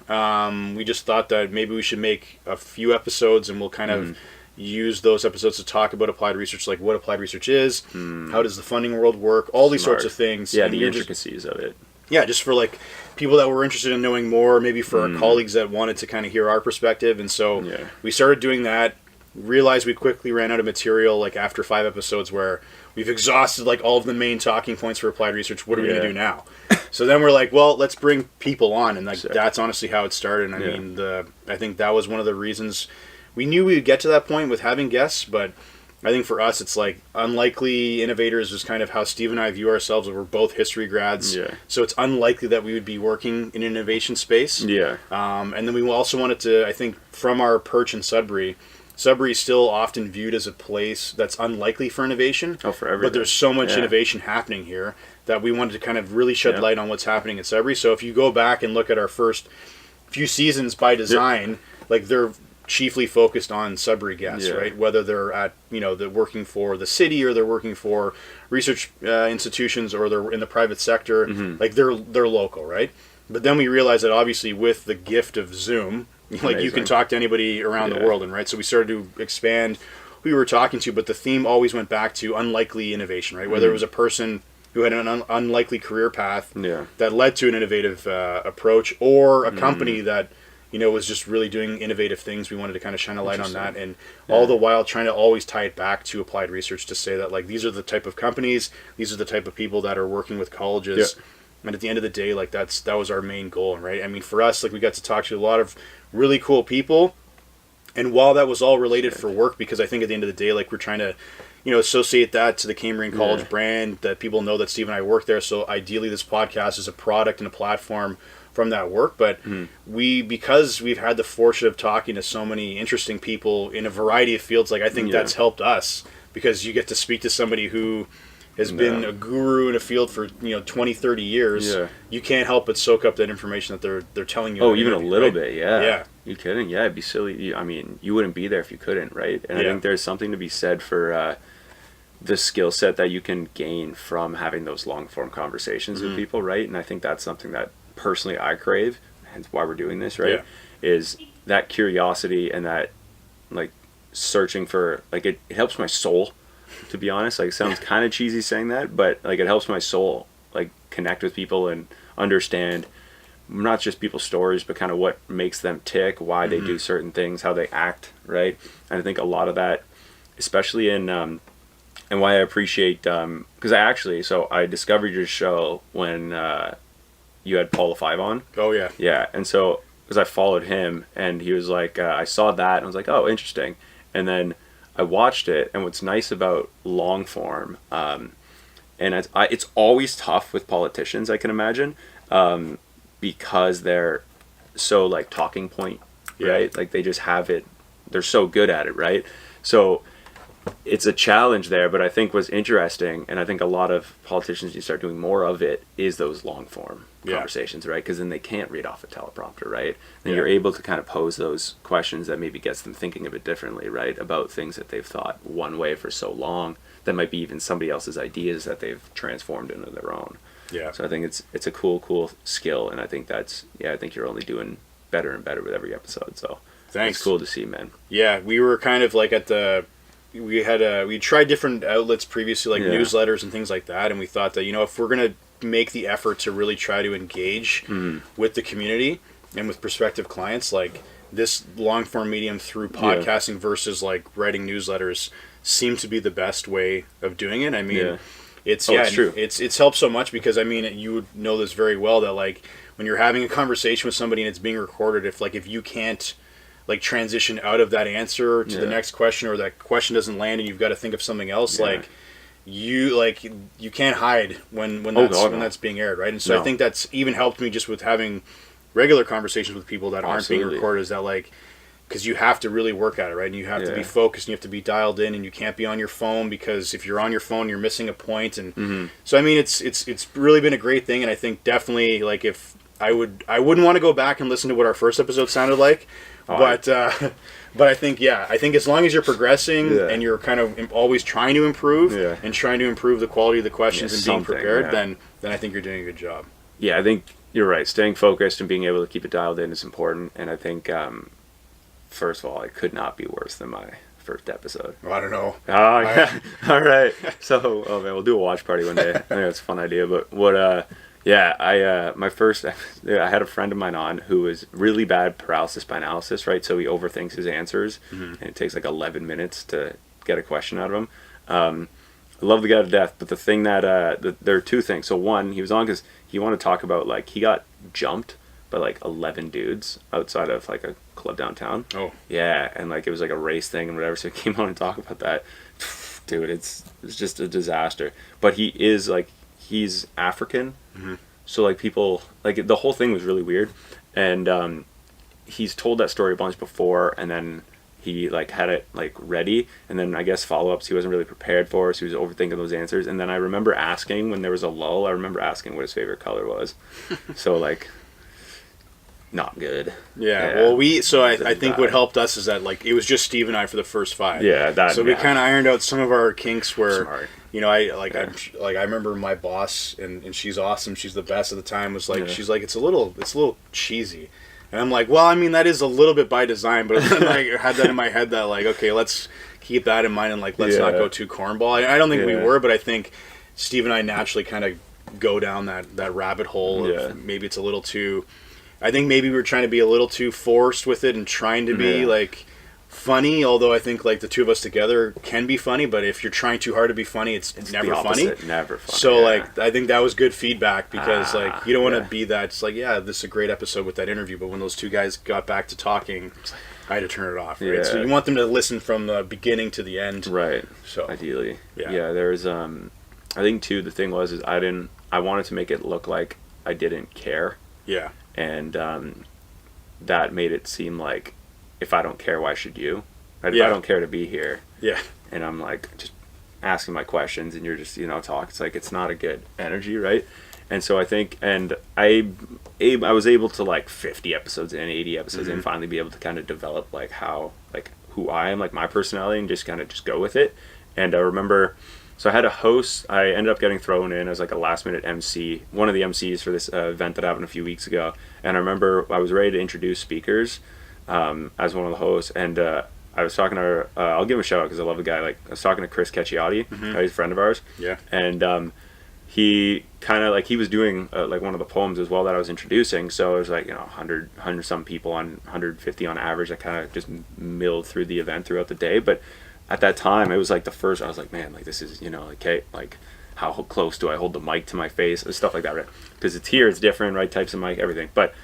Speaker 2: We just thought that maybe we should make a few episodes and we'll kind of use those episodes to talk about applied research, like what applied research is, how does the funding world work, all these sorts of things.
Speaker 1: Yeah, and the intricacies of it.
Speaker 2: Yeah, just for like people that were interested in knowing more, maybe for our colleagues that wanted to kind of hear our perspective. And so we started doing that, realized we quickly ran out of material like after 5 episodes where we've exhausted like all of the main talking points for applied research. What are we going to do now? So then we're like, well, let's bring people on. And like that's honestly how it started. And I mean, I think that was one of the reasons we knew we would get to that point with having guests, but I think for us, it's like unlikely innovators is kind of how Steve and I view ourselves. We're both history grads.
Speaker 1: Yeah.
Speaker 2: So it's unlikely that we would be working in an innovation space.
Speaker 1: Yeah.
Speaker 2: And then we also wanted to, I think, from our perch in Sudbury is still often viewed as a place that's unlikely for innovation.
Speaker 1: Oh, for everything.
Speaker 2: But there's so much
Speaker 1: Yeah.
Speaker 2: innovation happening here that we wanted to kind of really shed light on what's happening at Sudbury. So if you go back and look at our first few seasons by design, like they're chiefly focused on Sudbury guests, right? Whether they're at, they're working for the city or they're working for research institutions or they're in the private sector, like they're local, right? But then we realized that obviously with the gift of Zoom, like you can talk to anybody around the world, and right? So we started to expand who we were talking to, but the theme always went back to unlikely innovation, right? Whether it was a person who had an unlikely career path that led to an innovative approach, or a company that was just really doing innovative things. We wanted to kind of shine a light on that, and all the while trying to always tie it back to applied research to say that like these are the type of companies, these are the type of people that are working with colleges. And at the end of the day, like that was our main goal, right? I mean, for us, like we got to talk to a lot of really cool people, and while that was all related for work, because I think at the end of the day, like we're trying to, associate that to the Cambrian College brand, that people know that Steve and I work there. So ideally, this podcast is a product and a platform from that work. But because we've had the fortune of talking to so many interesting people in a variety of fields, like I think that's helped us, because you get to speak to somebody who has been a guru in a field for 20, 30 years. You can't help but soak up that information that they're telling you.
Speaker 1: Oh, even a little bit,
Speaker 2: yeah.
Speaker 1: You kidding? Yeah, it'd be silly. I mean, you wouldn't be there if you couldn't, right? And I think there's something to be said for the skill set that you can gain from having those long form conversations with people, right? And I think that's something that personally I crave, hence why we're doing this, right? Is that curiosity and that like searching for, like it helps my soul, to be honest. Like it sounds kind of cheesy saying that, but like it helps my soul like connect with people and understand not just people's stories, but kind of what makes them tick, why they do certain things, how they act, right? And I think a lot of that, especially in and why I appreciate, because I discovered your show when you had Paul Five on.
Speaker 2: Oh yeah.
Speaker 1: Yeah, and so because I followed him, and he was like, I saw that, and I was like, oh, interesting. And then I watched it, and what's nice about long form, and it's always tough with politicians, I can imagine, because they're so like talking point, right? Like they just have it, they're so good at it, right? So it's a challenge there, but I think what's interesting, and I think a lot of politicians need to start doing more of it, is those long form conversations, right? Because then they can't read off a teleprompter, right? And you're able to kind of pose those questions that maybe gets them thinking a bit differently, right? About things that they've thought one way for so long, that might be even somebody else's ideas that they've transformed into their own. Yeah. So I think it's a cool skill, and I think I think you're only doing better and better with every episode. So
Speaker 2: thanks.
Speaker 1: It's cool to see, man.
Speaker 2: Yeah, we were kind of like we tried different outlets previously, like newsletters and things like that, and we thought that if we're gonna make the effort to really try to engage with the community and with prospective clients, like this long form medium through podcasting versus like writing newsletters seemed to be the best way of doing it. I mean, it's true. It's helped so much, because I mean, you would know this very well, that like when you're having a conversation with somebody and it's being recorded, if you can't like transition out of that answer to the next question, or that question doesn't land and you've got to think of something else, like you can't hide when that's being aired, right? And so I think that's even helped me just with having regular conversations with people that aren't being recorded, is that like, because you have to really work at it, right? And you have to be focused, and you have to be dialed in, and you can't be on your phone, because if you're on your phone, you're missing a point. And so I mean, it's really been a great thing, and I think definitely like if I wouldn't want to go back and listen to what our first episode sounded like. But I think as long as you're progressing and you're kind of always trying to improve and trying to improve the quality of the questions and being prepared, then I think you're doing a good job.
Speaker 1: Yeah, I think you're right. Staying focused and being able to keep it dialed in is important. And I think, first of all, it could not be worse than my first epised.
Speaker 2: Well, I don't know.
Speaker 1: Oh, yeah. All right. So, man, we'll do a watch party one day. I think that's a fun idea. But what, I had a friend of mine on who was really bad paralysis by analysis, right? So he overthinks his answers, and it takes like 11 minutes to get a question out of him. I love the guy to death, but the thing that there are two things. So one, he was on because he wanted to talk about, like, he got jumped by like 11 dudes outside of like a club downtown.
Speaker 2: Oh.
Speaker 1: Yeah, and like it was like a race thing and whatever. So he came on and talked about that. Dude, it's just a disaster. But he is like, he's African.
Speaker 2: Mm-hmm.
Speaker 1: So like people, like the whole thing was really weird. And he's told that story a bunch before, and then he like had it like ready, and then I guess follow-ups he wasn't really prepared for, so he was overthinking those answers. And then I remember asking when there was a lull, I remember asking what his favorite color was. So like, not good.
Speaker 2: Yeah. Well, I think what helped us is that like it was just Steve and I for the first 5.
Speaker 1: Yeah, that.
Speaker 2: So we kind of ironed out some of our kinks where,
Speaker 1: Smart.
Speaker 2: you know, I remember my boss, and she's awesome. She's the best at the time. Was like, she's like, it's a little cheesy. And I'm like, well, I mean, that is a little bit by design, but then I had that in my head that like, okay, let's keep that in mind and like, let's not go too cornball. I don't think we were, but I think Steve and I naturally kind of go down that rabbit hole of maybe it's a little too, I think maybe we were trying to be a little too forced with it and trying to be like funny, although I think like the two of us together can be funny, but if you're trying too hard to be funny, it's never funny.
Speaker 1: Never funny.
Speaker 2: So like I think that was good feedback, because like you don't want to be that, it's like, yeah, this is a great episode with that interview, but when those two guys got back to talking, I had to turn it off, right? So you want them to listen from the beginning to the end.
Speaker 1: Right.
Speaker 2: So
Speaker 1: ideally. Yeah, there's I think too the thing was is I wanted to make it look like I didn't care.
Speaker 2: Yeah.
Speaker 1: And that made it seem like, if I don't care, why should you? Right? If I don't care to be here, and I'm like just asking my questions, and you're just talk. It's like, it's not a good energy, right? And so I think, and I was able to like 50 episodes in, 80 episodes in, finally be able to kind of develop like how, like who I am, like my personality, and just kind of just go with it. And I remember, so I had a host. I ended up getting thrown in as like a last minute MC, one of the MCs for this event that happened a few weeks ago. And I remember I was ready to introduce speakers as one of the hosts, and I was talking to I'll give him a shout out because I love the guy. Like, I was talking to Chris Cecchiotti, he's a friend of ours. Yeah. And he kind of like, he was doing like one of the poems as well that I was introducing. So it was like 100 some people on 150 on average that kind of just milled through the event throughout the day. But at that time, it was like the first, I was like, man, like this is like, okay, like how close do I hold the mic to my face, stuff like that, right? Because it's here, it's different, right? Types of mic, everything. But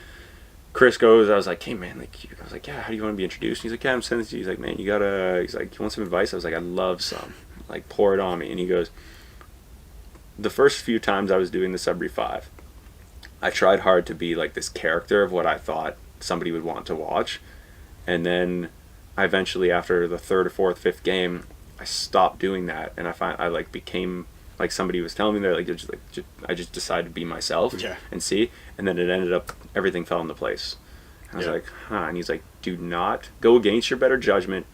Speaker 1: Chris goes, I was like, hey man, like, I was like, yeah, how do you want to be introduced? And he's like, yeah, I'm sending it to you. He's like, man, he's like, you want some advice? I was like, I'd love some, like, pour it on me. And he goes, the first few times I was doing the Sudbury 5, I tried hard to be like this character of what I thought somebody would want to watch. And then I eventually, after the third or fourth, fifth game, I stopped doing that. And I like became like somebody was telling me that, like, I just decided to be myself and see. And then it ended up, everything fell into place. I was like, huh. And he's like, do not go against your better judgment.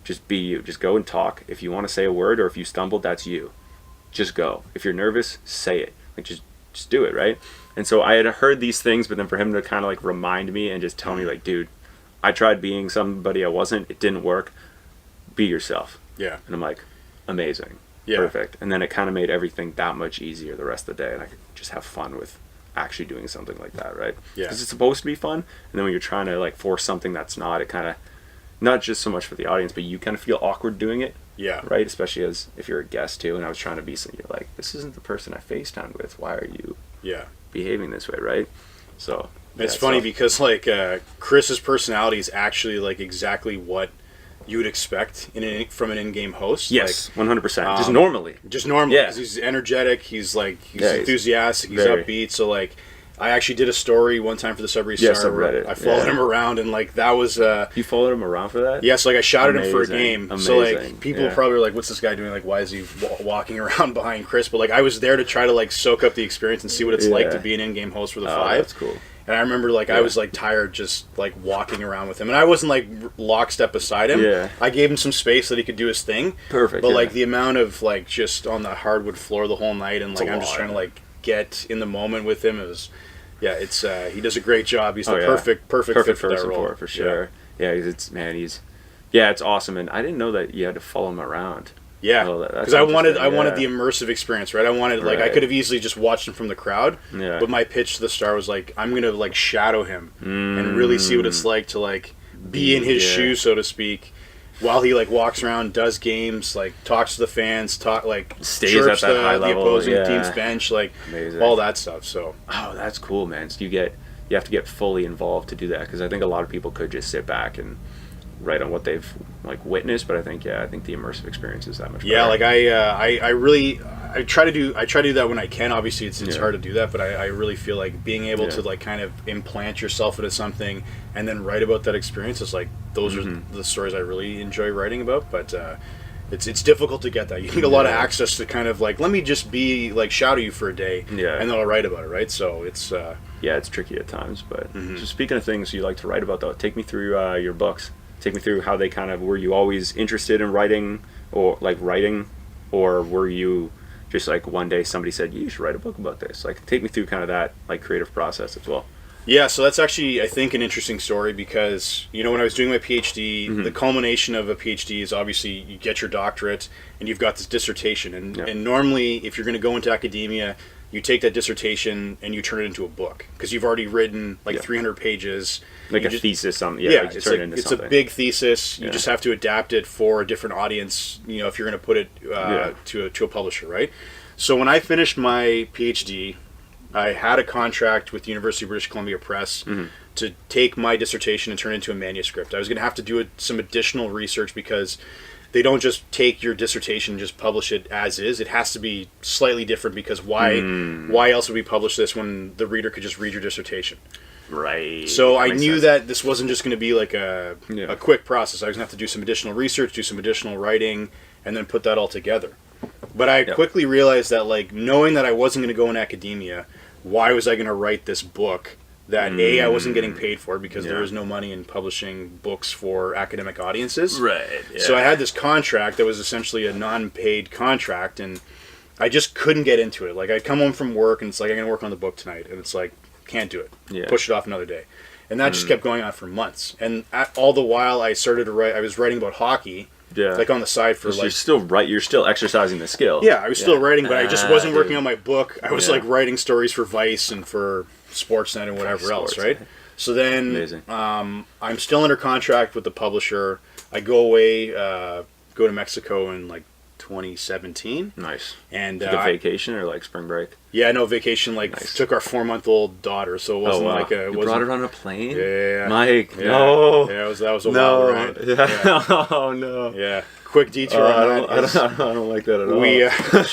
Speaker 1: Just be you. Just go and talk. If you want to say a word, or if you stumble, that's you. Just go. If you're nervous, say it. Like, just do it, right? And so I had heard these things, but then for him to kind of like remind me and just tell me like, dude, I tried being somebody I wasn't. It didn't work. Be yourself. Yeah. And I'm like, amazing. Yeah. Perfect. And then it kind of made everything that much easier the rest of the day, and I could just have fun with actually doing something like that, right? Yeah. Because it's supposed to be fun, and then when you're trying to like force something that's not, it kind of, not just so much for the audience, but you kind of feel awkward doing it. Yeah. Right? Especially as if you're a guest too, and I was trying to be, so you're like, this isn't the person I FaceTimed with. Why are you behaving this way, right? So
Speaker 2: it's funny because like Chris's personality is actually like exactly what you would expect from an in-game host.
Speaker 1: Yes, like, 100%. Just normally.
Speaker 2: Just normally. Because he's energetic. He's like, he's enthusiastic. He's upbeat. So like, I actually did a story one time for the Sudbury Star.
Speaker 1: Yes, I read it.
Speaker 2: I followed him around, and like that was.
Speaker 1: You followed him around for that?
Speaker 2: Yes, like I shouted him for a game. Amazing. So like people probably were like, "What's this guy doing? Like, why is he walking around behind Chris?" But like I was there to try to like soak up the experience and see what it's like to be an in-game host for the 5.
Speaker 1: That's cool.
Speaker 2: And I remember, like, I was, like, tired just, like, walking around with him. And I wasn't, like, lockstep beside him. Yeah. I gave him some space that he could do his thing. Perfect. But, like, the amount of, like, just on the hardwood floor the whole night, and, like, I'm just trying to, like, get in the moment with him. It was, it's, he does a great job. He's the perfect fit for that role.
Speaker 1: For sure. Yeah, it's awesome. And I didn't know that you had to follow him around.
Speaker 2: Yeah, because I wanted the immersive experience, right? I wanted, like, I could have easily just watched him from the crowd, but my pitch to the Star was like, I'm gonna like shadow him and really see what it's like to like be in his shoes, so to speak, while he like walks around, does games, like talks to the fans,
Speaker 1: stays at that high level,
Speaker 2: the opposing team's bench, like all that stuff. So
Speaker 1: that's cool, man. So you get you have to get fully involved to do that, because I think a lot of people could just sit back and write on what they've like witnessed, but I think the immersive experience is that much better.
Speaker 2: Yeah, like I really try to do that when I can. Obviously, it's hard to do that, but I really feel like being able to like kind of implant yourself into something and then write about that experience is like those are the stories I really enjoy writing about. But it's difficult to get that. You need a lot of access to kind of like, let me just be like shadow you for a day, and then I'll write about it, right? So it's
Speaker 1: it's tricky at times. But just speaking of things you like to write about, though, take me through your books. Take me through how they kind of, were you always interested in writing, or were you just like one day somebody said you should write a book about this? Like, take me through kind of that like creative process as well.
Speaker 2: Yeah, so that's actually, I think, an interesting story, because when I was doing my PhD, the culmination of a PhD is obviously you get your doctorate and you've got this dissertation, and normally if you're going to go into academia, you take that dissertation and you turn it into a book, because you've already written like 300 pages.
Speaker 1: Like a thesis, something.
Speaker 2: It's a big thesis. You just have to adapt it for a different audience, if you're going to put it to a publisher, right? So when I finished my PhD, I had a contract with the University of British Columbia Press to take my dissertation and turn it into a manuscript. I was going to have to do some additional research, because they don't just take your dissertation and just publish it as is. It has to be slightly different, because why else would we publish this when the reader could just read your dissertation?
Speaker 1: Right.
Speaker 2: So I knew that this wasn't just going to be like a quick process. I was going to have to do some additional research, do some additional writing, and then put that all together. But I quickly realized that, like, knowing that I wasn't going to go in academia, why was I going to write this book that I wasn't getting paid for, because there is no money in publishing books for academic audiences.
Speaker 1: Right. Yeah.
Speaker 2: So I had this contract that was essentially a non-paid contract, and I just couldn't get into it. Like, I'd come home from work and it's like, I'm going to work on the book tonight, and it's like, can't do it.
Speaker 1: Yeah.
Speaker 2: Push it off another day. And that just kept going on for months. And all the while I started to write, I was writing about hockey, like on the side for
Speaker 1: you're still exercising the skill.
Speaker 2: Yeah, I was still writing, but I just wasn't working on my book. I was like writing stories for Vice and for Sportsnet and whatever else, right? So then I'm still under contract with the publisher. I go away, go to Mexico in like 2017.
Speaker 1: Nice.
Speaker 2: And
Speaker 1: like a vacation or like spring break?
Speaker 2: Yeah, no, vacation. Like, took our 4-month-old daughter, so it wasn't like a.
Speaker 1: You brought her on a plane?
Speaker 2: Yeah.
Speaker 1: Mike,
Speaker 2: yeah.
Speaker 1: no.
Speaker 2: Yeah, that was a wild ride.
Speaker 1: Yeah. Oh no.
Speaker 2: Yeah. Quick detour on that.
Speaker 1: I don't like that at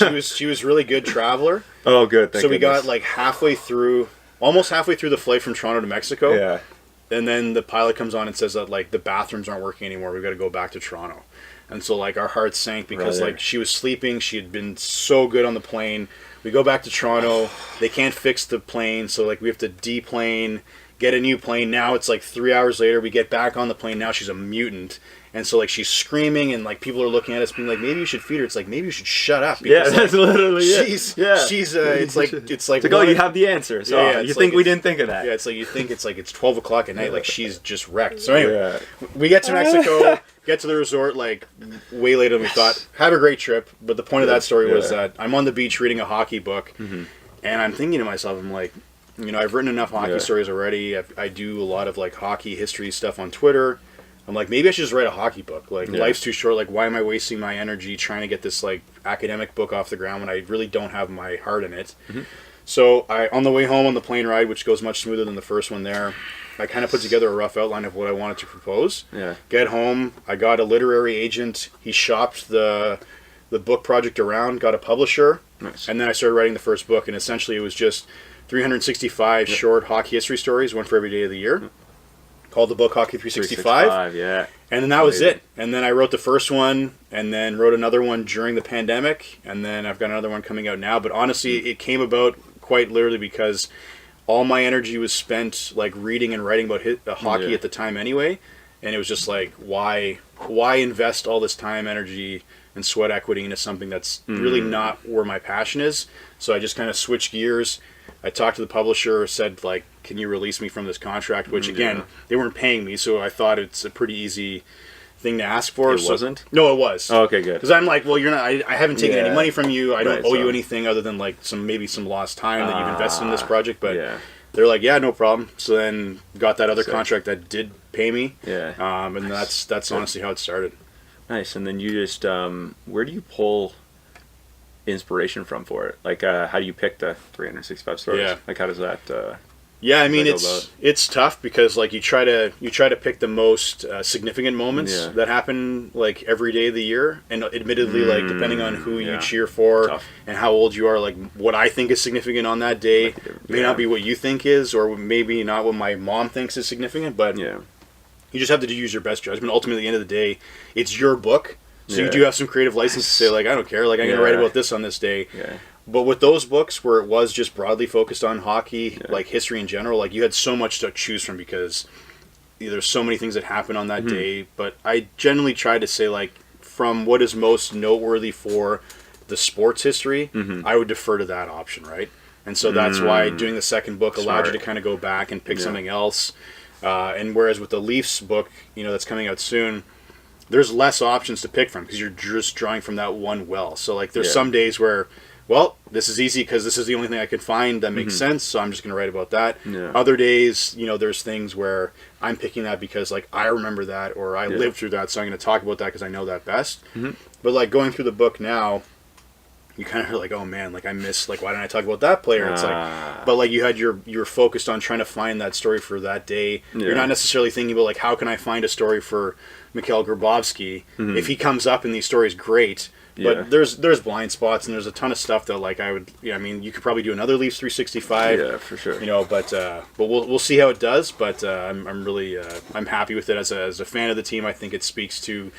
Speaker 1: all.
Speaker 2: She was really good traveler.
Speaker 1: Oh, good.
Speaker 2: So we got like almost halfway through the flight from Toronto to Mexico.
Speaker 1: Yeah.
Speaker 2: And then the pilot comes on and says that like the bathrooms aren't working anymore. We've got to go back to Toronto. And so like our hearts sank, because like she was sleeping. She had been so good on the plane. We go back to Toronto. They can't fix the plane, so like we have to deplane, get a new plane. Now it's like 3 hours later. We get back on the plane. Now she's a mutant. And so like she's screaming, and like people are looking at us being like, maybe you should feed her. It's like, maybe you should shut up.
Speaker 1: Yeah, that's literally
Speaker 2: she's it's like
Speaker 1: oh, you have the answer. So you think we didn't think of that.
Speaker 2: Yeah, it's like you think it's 12 o'clock at night, like she's just wrecked. So anyway, we get to Mexico, get to the resort like way later than we thought. Have a great trip. But the point of that story was that I'm on the beach reading a hockey book, and I'm thinking to myself, I'm like, I've written enough hockey stories already. I do a lot of like hockey history stuff on Twitter. I'm like, maybe I should just write a hockey book. Like, life's too short. Like, why am I wasting my energy trying to get this like academic book off the ground when I really don't have my heart in it? So on the way home on the plane ride, which goes much smoother than the first one there, I kind of put together a rough outline of what I wanted to propose. Yeah. Get home, I got a literary agent. He shopped the book project around, got a publisher, and then I started writing the first book. And essentially, it was just 365 short hockey history stories, one for every day of the year. Called the book Hockey 365. Yeah. And then that was it. And then I wrote the first one, and then wrote another one during the pandemic, and then I've got another one coming out now. But honestly, it came about quite literally because all my energy was spent like reading and writing about hockey at the time anyway, and it was just like, why invest all this time, energy, and sweat equity into something that's really not where my passion is? So I just kind of switched gears. I talked to the publisher, said like, can you release me from this contract? Which again, they weren't paying me, so I thought it's a pretty easy thing to ask for.
Speaker 1: It wasn't?
Speaker 2: No, it was.
Speaker 1: Oh, okay, good.
Speaker 2: Because I'm like, well, you're not. I haven't taken any money from you. I don't owe you anything other than like some lost time that you've invested in this project. But they're like, yeah, no problem. So then got that other contract that did pay me. Yeah. And that's honestly how it started.
Speaker 1: Nice. And then you just where do you pull inspiration from for it? Like, how do you pick the 365 stories? Yeah. Like, how does that
Speaker 2: Yeah, I mean
Speaker 1: How does that go about?
Speaker 2: it's tough because like you try to pick the most significant moments
Speaker 1: Yeah.
Speaker 2: that happen like every day of the year, and admittedly, like depending on who you
Speaker 1: Yeah.
Speaker 2: cheer for
Speaker 1: Tough.
Speaker 2: and how old you are, like what I think is significant on that day
Speaker 1: Might be different.
Speaker 2: may
Speaker 1: Yeah.
Speaker 2: not be what you think is, or maybe not what my mom thinks is significant. But
Speaker 1: Yeah.
Speaker 2: you just have to use your best judgment. Ultimately, at the end of the day, it's your book, so you
Speaker 1: Yeah.
Speaker 2: do have some creative license to say like I don't care, like I'm gonna write
Speaker 1: Yeah.
Speaker 2: about this on this day.
Speaker 1: Yeah.
Speaker 2: But with those books where it was just broadly focused on hockey,
Speaker 1: Yeah.
Speaker 2: like history in general, like you had so much to choose from because there's so many things that happen on that day. But I generally try to say like from what is most noteworthy for the sports history, I would defer to that option, right? And so that's why doing the second book allowed you
Speaker 1: Smart.
Speaker 2: to kind of go back and pick
Speaker 1: Yeah.
Speaker 2: something else. And whereas with the Leafs book, that's coming out soon, there's less options to pick from because you're just drawing from that one well. So like there's
Speaker 1: Yeah.
Speaker 2: some days where, well, this is easy because this is the only thing I could find that makes sense, so I'm just going to write about that.
Speaker 1: Yeah.
Speaker 2: Other days, there's things where I'm picking that because like I remember that or I lived through that, so I'm going to talk about that because I know that best. But like going through the book now, you kind of are like, oh man, like I missed, like why didn't I talk about that player? It's like, but like you're focused on trying to find that story for that day.
Speaker 1: Yeah.
Speaker 2: You're not necessarily thinking about like how can I find a story for Mikhail Grabovski if he comes up in these stories, great. But
Speaker 1: Yeah.
Speaker 2: there's blind spots and there's a ton of stuff that like I would, I mean, you could probably do another Leafs 365.
Speaker 1: Yeah, for sure.
Speaker 2: But we'll see how it does. But I'm really I'm happy with it as a fan of the team. I think it speaks to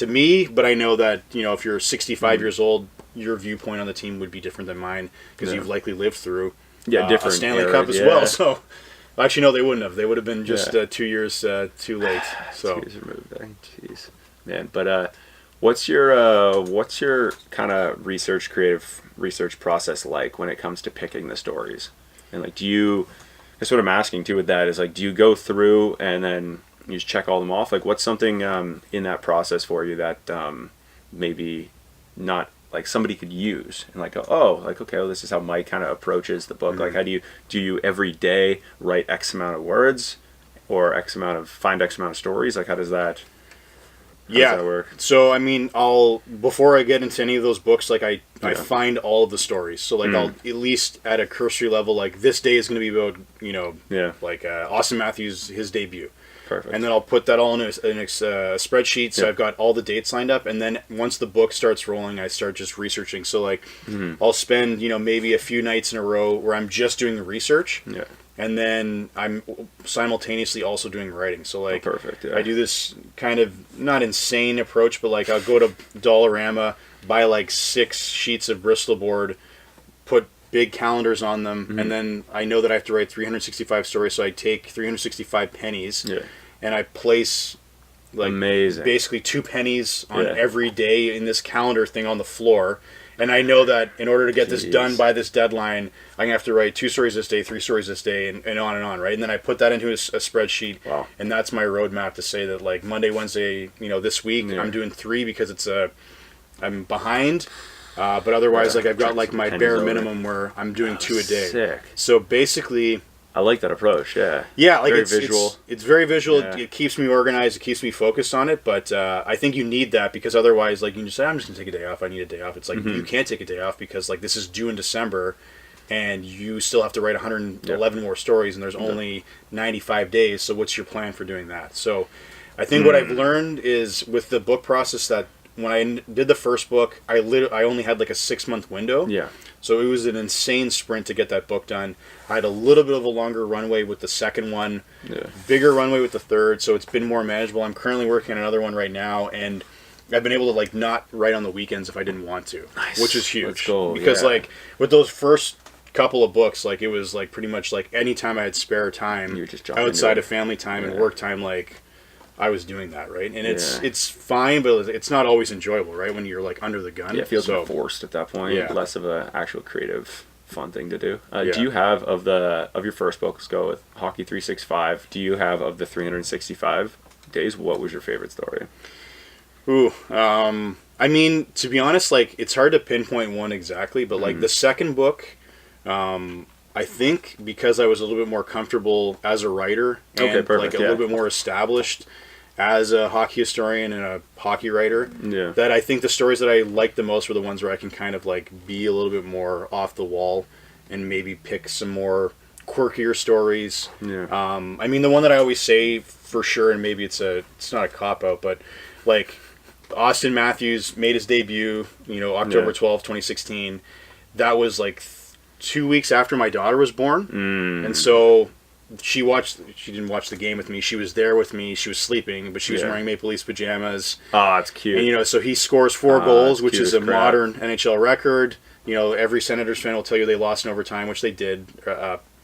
Speaker 2: me. But I know that if you're 65 years old, your viewpoint on the team would be different than mine because
Speaker 1: Yeah.
Speaker 2: you've likely lived through
Speaker 1: Yeah,
Speaker 2: a
Speaker 1: different
Speaker 2: Stanley
Speaker 1: era,
Speaker 2: Cup as
Speaker 1: yeah.
Speaker 2: well. So actually, no, they wouldn't have. They would have been just
Speaker 1: Yeah.
Speaker 2: 2 years too late. So
Speaker 1: 2 years removed. Jeez, man. But what's your kind of creative research process like when it comes to picking the stories? And like, that's what I'm asking too with that is like, do you go through and then you just check all them off? Like, what's something in that process for you that maybe not like somebody could use and like go, oh, like, okay, well, this is how Mike kind of approaches the book. Like, how do you every day write X amount of words or find X amount of stories? Like, how does that work?
Speaker 2: So I mean, before I get into any of those books, like I
Speaker 1: Yeah.
Speaker 2: find all of the stories. So like I'll at least at a cursory level, like this day is going to be about
Speaker 1: Yeah.
Speaker 2: like Austin Matthews, his debut.
Speaker 1: Perfect.
Speaker 2: And then I'll put that all in a spreadsheet, so
Speaker 1: Yeah.
Speaker 2: I've got all the dates lined up. And then once the book starts rolling, I start just researching. So like, I'll spend maybe a few nights in a row where I'm just doing the research,
Speaker 1: Yeah.
Speaker 2: and then I'm simultaneously also doing writing. So like,
Speaker 1: Perfect. Yeah.
Speaker 2: I do this kind of not insane approach, but like I'll go to Dollarama, buy like 6 sheets of Bristol board, put big calendars on them, and then I know that I have to write 365 stories, so I take 365 pennies,
Speaker 1: Yeah.
Speaker 2: and I place like
Speaker 1: Amazing.
Speaker 2: basically 2 pennies on
Speaker 1: Yeah.
Speaker 2: every day in this calendar thing on the floor. And I know that in order to get this
Speaker 1: Jeez.
Speaker 2: done by this deadline, I'm going to have to write 2 stories this day, 3 stories this day, and on, right? And then I put that into a spreadsheet,
Speaker 1: Wow.
Speaker 2: and that's my roadmap to say that, like, Monday, Wednesday, this week,
Speaker 1: Yeah.
Speaker 2: I'm doing 3 because I'm behind. But otherwise,
Speaker 1: Yeah.
Speaker 2: like, I've got,
Speaker 1: Check
Speaker 2: like,
Speaker 1: some
Speaker 2: my
Speaker 1: pennies
Speaker 2: bare
Speaker 1: over.
Speaker 2: minimum where I'm doing 2 a day.
Speaker 1: Sick.
Speaker 2: So basically...
Speaker 1: I like that approach. Yeah.
Speaker 2: Yeah, like
Speaker 1: Very
Speaker 2: it's
Speaker 1: visual.
Speaker 2: It's very visual.
Speaker 1: Yeah.
Speaker 2: It keeps me organized. It keeps me focused on it. But I think you need that because otherwise, like you can just say, I'm just gonna take a day off. I need a day off. It's like you can't take a day off because like this is due in December, and you still have to write 111 more stories, and there's only 95 days. So what's your plan for doing that? So I think what I've learned is with the book process that when I did the first book, I only had like a 6-month window.
Speaker 1: Yeah.
Speaker 2: So it was an insane sprint to get that book done. I had a little bit of a longer runway with the second one,
Speaker 1: Yeah.
Speaker 2: bigger runway with the third, so it's been more manageable. I'm currently working on another one right now, and I've been able to like not write on the weekends if I didn't want to,
Speaker 1: Nice.
Speaker 2: which is huge.
Speaker 1: Let's go,
Speaker 2: because
Speaker 1: yeah.
Speaker 2: like with those first couple of books, like it was like pretty much like any time I had spare time
Speaker 1: You were just jumping
Speaker 2: outside
Speaker 1: into
Speaker 2: of family time and
Speaker 1: Yeah.
Speaker 2: work time, like I was doing that, right? And
Speaker 1: Yeah.
Speaker 2: it's fine, but it's not always enjoyable, right? When you're like under the gun.
Speaker 1: Yeah, it feels
Speaker 2: so,
Speaker 1: forced at that point.
Speaker 2: Yeah.
Speaker 1: Less of a actual creative, fun thing to do.
Speaker 2: Yeah.
Speaker 1: Do you have of your first book? Let's go with Hockey 365. Do you have of the 365 days? What was your favorite story?
Speaker 2: Ooh, I mean, to be honest, like it's hard to pinpoint one exactly, but like the second book, I think because I was a little bit more comfortable as a writer and
Speaker 1: Okay, perfect,
Speaker 2: like a
Speaker 1: yeah.
Speaker 2: little bit more established as a hockey historian and a hockey writer,
Speaker 1: Yeah.
Speaker 2: that I think the stories that I liked the most were the ones where I can kind of like be a little bit more off the wall and maybe pick some more quirkier stories.
Speaker 1: Yeah.
Speaker 2: I mean, the one that I always say for sure, and maybe it's not a cop out, but like Austin Matthews made his debut, October 12th, 2016. That was like 2 weeks after my daughter was born. And so she didn't watch the game with me. She was there with me. She was sleeping, but she was wearing Maple Leafs pajamas.
Speaker 1: Oh, it's cute.
Speaker 2: And, so he scores 4 goals, which is a
Speaker 1: crap.
Speaker 2: modern NHL record. Every Senators fan will tell you they lost in overtime, which they did.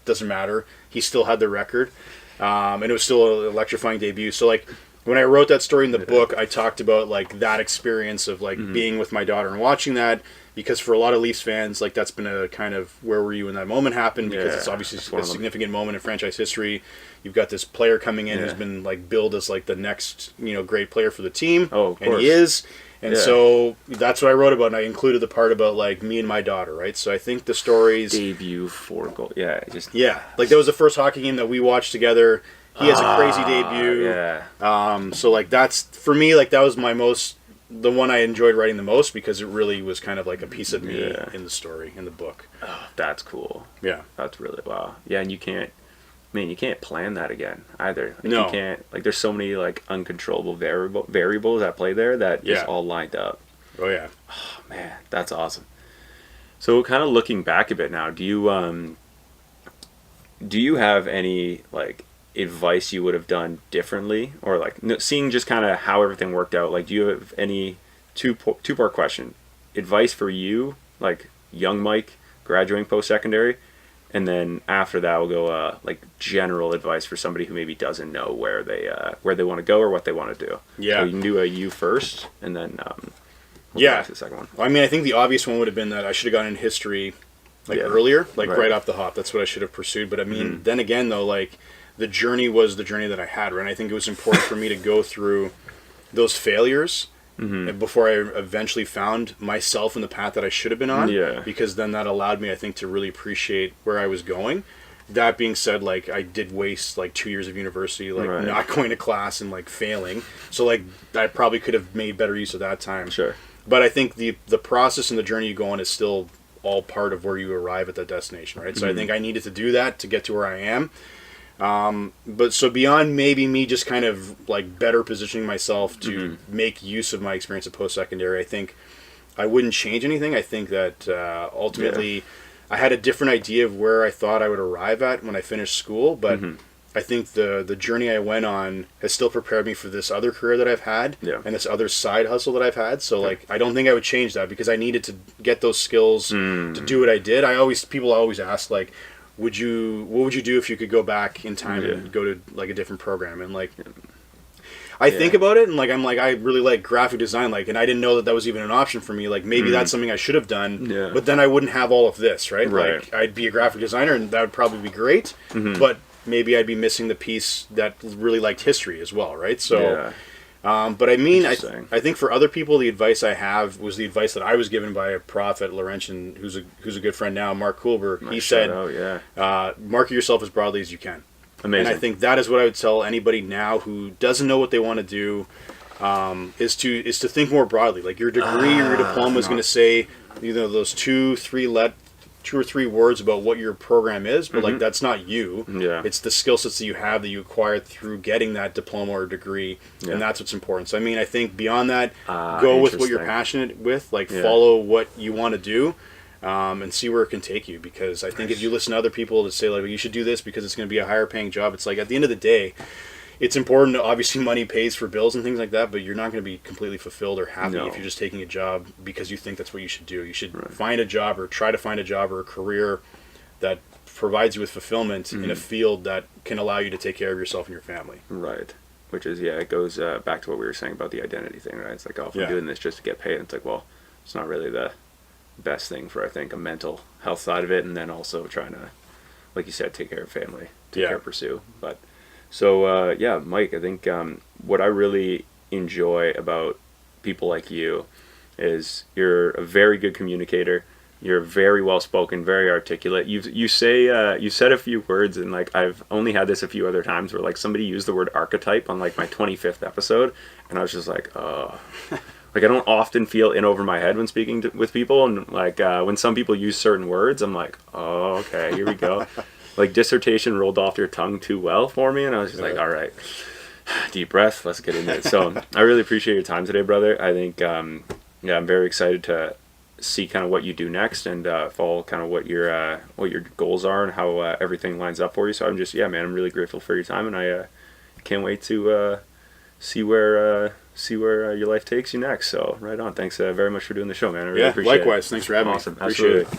Speaker 2: Doesn't matter. He still had the record. And it was still an electrifying debut. So, like, when I wrote that story in the book, I talked about, like, that experience of, like, being with my daughter and watching that. Because for a lot of Leafs fans, like, that's been a kind of where were you when that moment happened? Because it's obviously a significant moment in franchise history. You've got this player coming in who's been, like, billed as, like, the next, great player for the team.
Speaker 1: Oh, of course.
Speaker 2: And he is. And so that's what I wrote about, and I included the part about, like, me and my daughter, right? So I think the stories...
Speaker 1: Debut 4 goal. Yeah,
Speaker 2: like, that was the first hockey game that we watched together. He has a crazy debut.
Speaker 1: Yeah.
Speaker 2: So, like, that's... For me, like, that was the one I enjoyed writing the most because it really was kind of like a piece of me in the story, in the book.
Speaker 1: Oh, that's cool.
Speaker 2: Yeah.
Speaker 1: That's really, wow. Yeah, and you can't plan that again either. Like,
Speaker 2: no.
Speaker 1: You can't, like, there's so many, like, uncontrollable variables at play there that just all lined up.
Speaker 2: Oh, yeah.
Speaker 1: Oh, man, that's awesome. So, kind of looking back a bit now, do you have any, like, advice you would have done differently, or like seeing just kind of how everything worked out? Like, do you have any two-part question? Advice for you, like young Mike graduating post-secondary, and then after that we'll go like general advice for somebody who maybe doesn't know where they want to go or what they want to do.
Speaker 2: Yeah.
Speaker 1: So you can do a you first, and then we'll go back to the second one.
Speaker 2: Well, I mean, I think the obvious one would have been that I should have gotten in history earlier, like right off the hop. That's what I should have pursued. But I mean, then again though, like, the journey was the journey that I had, right? And I think it was important for me to go through those failures before I eventually found myself in the path that I should have been on.
Speaker 1: Yeah.
Speaker 2: Because then that allowed me, I think, to really appreciate where I was going. That being said, like, I did waste, like, 2 years of university, like, not going to class and, like, failing. So, like, I probably could have made better use of that time.
Speaker 1: Sure.
Speaker 2: But I think the process and the journey you go on is still all part of where you arrive at that destination, right? So I think I needed to do that to get to where I am. But so beyond maybe me just kind of like better positioning myself to make use of my experience at post-secondary, I think I wouldn't change anything. I think that ultimately I had a different idea of where I thought I would arrive at when I finished school, but I think the journey I went on has still prepared me for this other career that I've had and this other side hustle that I've had. So like, I don't think I would change that because I needed to get those skills to do what I did. People always ask, like, what would you do if you could go back in time and go to like a different program? And like, I think about it and like, I'm like, I really like graphic design, like, and I didn't know that was even an option for me. Like, maybe that's something I should have done, but then I wouldn't have all of this, right? Like, I'd be a graphic designer and that would probably be great, but maybe I'd be missing the piece that really liked history as well, right? So, but I mean, I think for other people, the advice I have was the advice that I was given by a prof at Laurentian, who's a good friend now, Mark Kohlberg. He said, market yourself as broadly as you can.
Speaker 1: Amazing.
Speaker 2: And I think that is what I would tell anybody now who doesn't know what they want to do, is to think more broadly. Like, your degree or your diploma is going to say, those two or three words about what your program is, but like, that's not you. It's the skill sets that you have that you acquired through getting that diploma or degree, and that's what's important. So I mean, I think beyond that, go with what you're passionate with, like follow what you want to do, and see where it can take you. Because I think if you listen to other people that say like, well, you should do this because it's going to be a higher paying job, it's like, at the end of the day, it's important. Obviously, money pays for bills and things like that, but you're not going to be completely fulfilled or happy if you're just taking a job because you think that's what you should do. You should find a job or try to find a job or a career that provides you with fulfillment in a field that can allow you to take care of yourself and your family.
Speaker 1: Right. Which is, it goes back to what we were saying about the identity thing, right? It's like, if I'm doing this just to get paid, it's like, well, it's not really the best thing for, I think, a mental health side of it, and then also trying to, like you said, take care of family, take care of pursue. But so, Mike, I think what I really enjoy about people like you is you're a very good communicator. You're very well spoken, very articulate. You said a few words, and like, I've only had this a few other times where like somebody used the word archetype on like my 25th episode, and I was just like, oh. Like, I don't often feel in over my head when speaking with people, and like when some people use certain words, I'm like, oh, okay, here we go. like dissertation rolled off your tongue too well for me, and I was just like, all right, deep breath, let's get into it. So I really appreciate your time today, brother. I think I'm very excited to see kind of what you do next and follow kind of what your goals are and how everything lines up for you. So I'm just I'm really grateful for your time, and I can't wait to see where your life takes you next. So right on. Thanks very much for doing the show, man. I really appreciate
Speaker 2: likewise.
Speaker 1: it.
Speaker 2: Thanks for having me.
Speaker 1: Awesome.
Speaker 2: Appreciate
Speaker 1: Absolutely.
Speaker 2: it.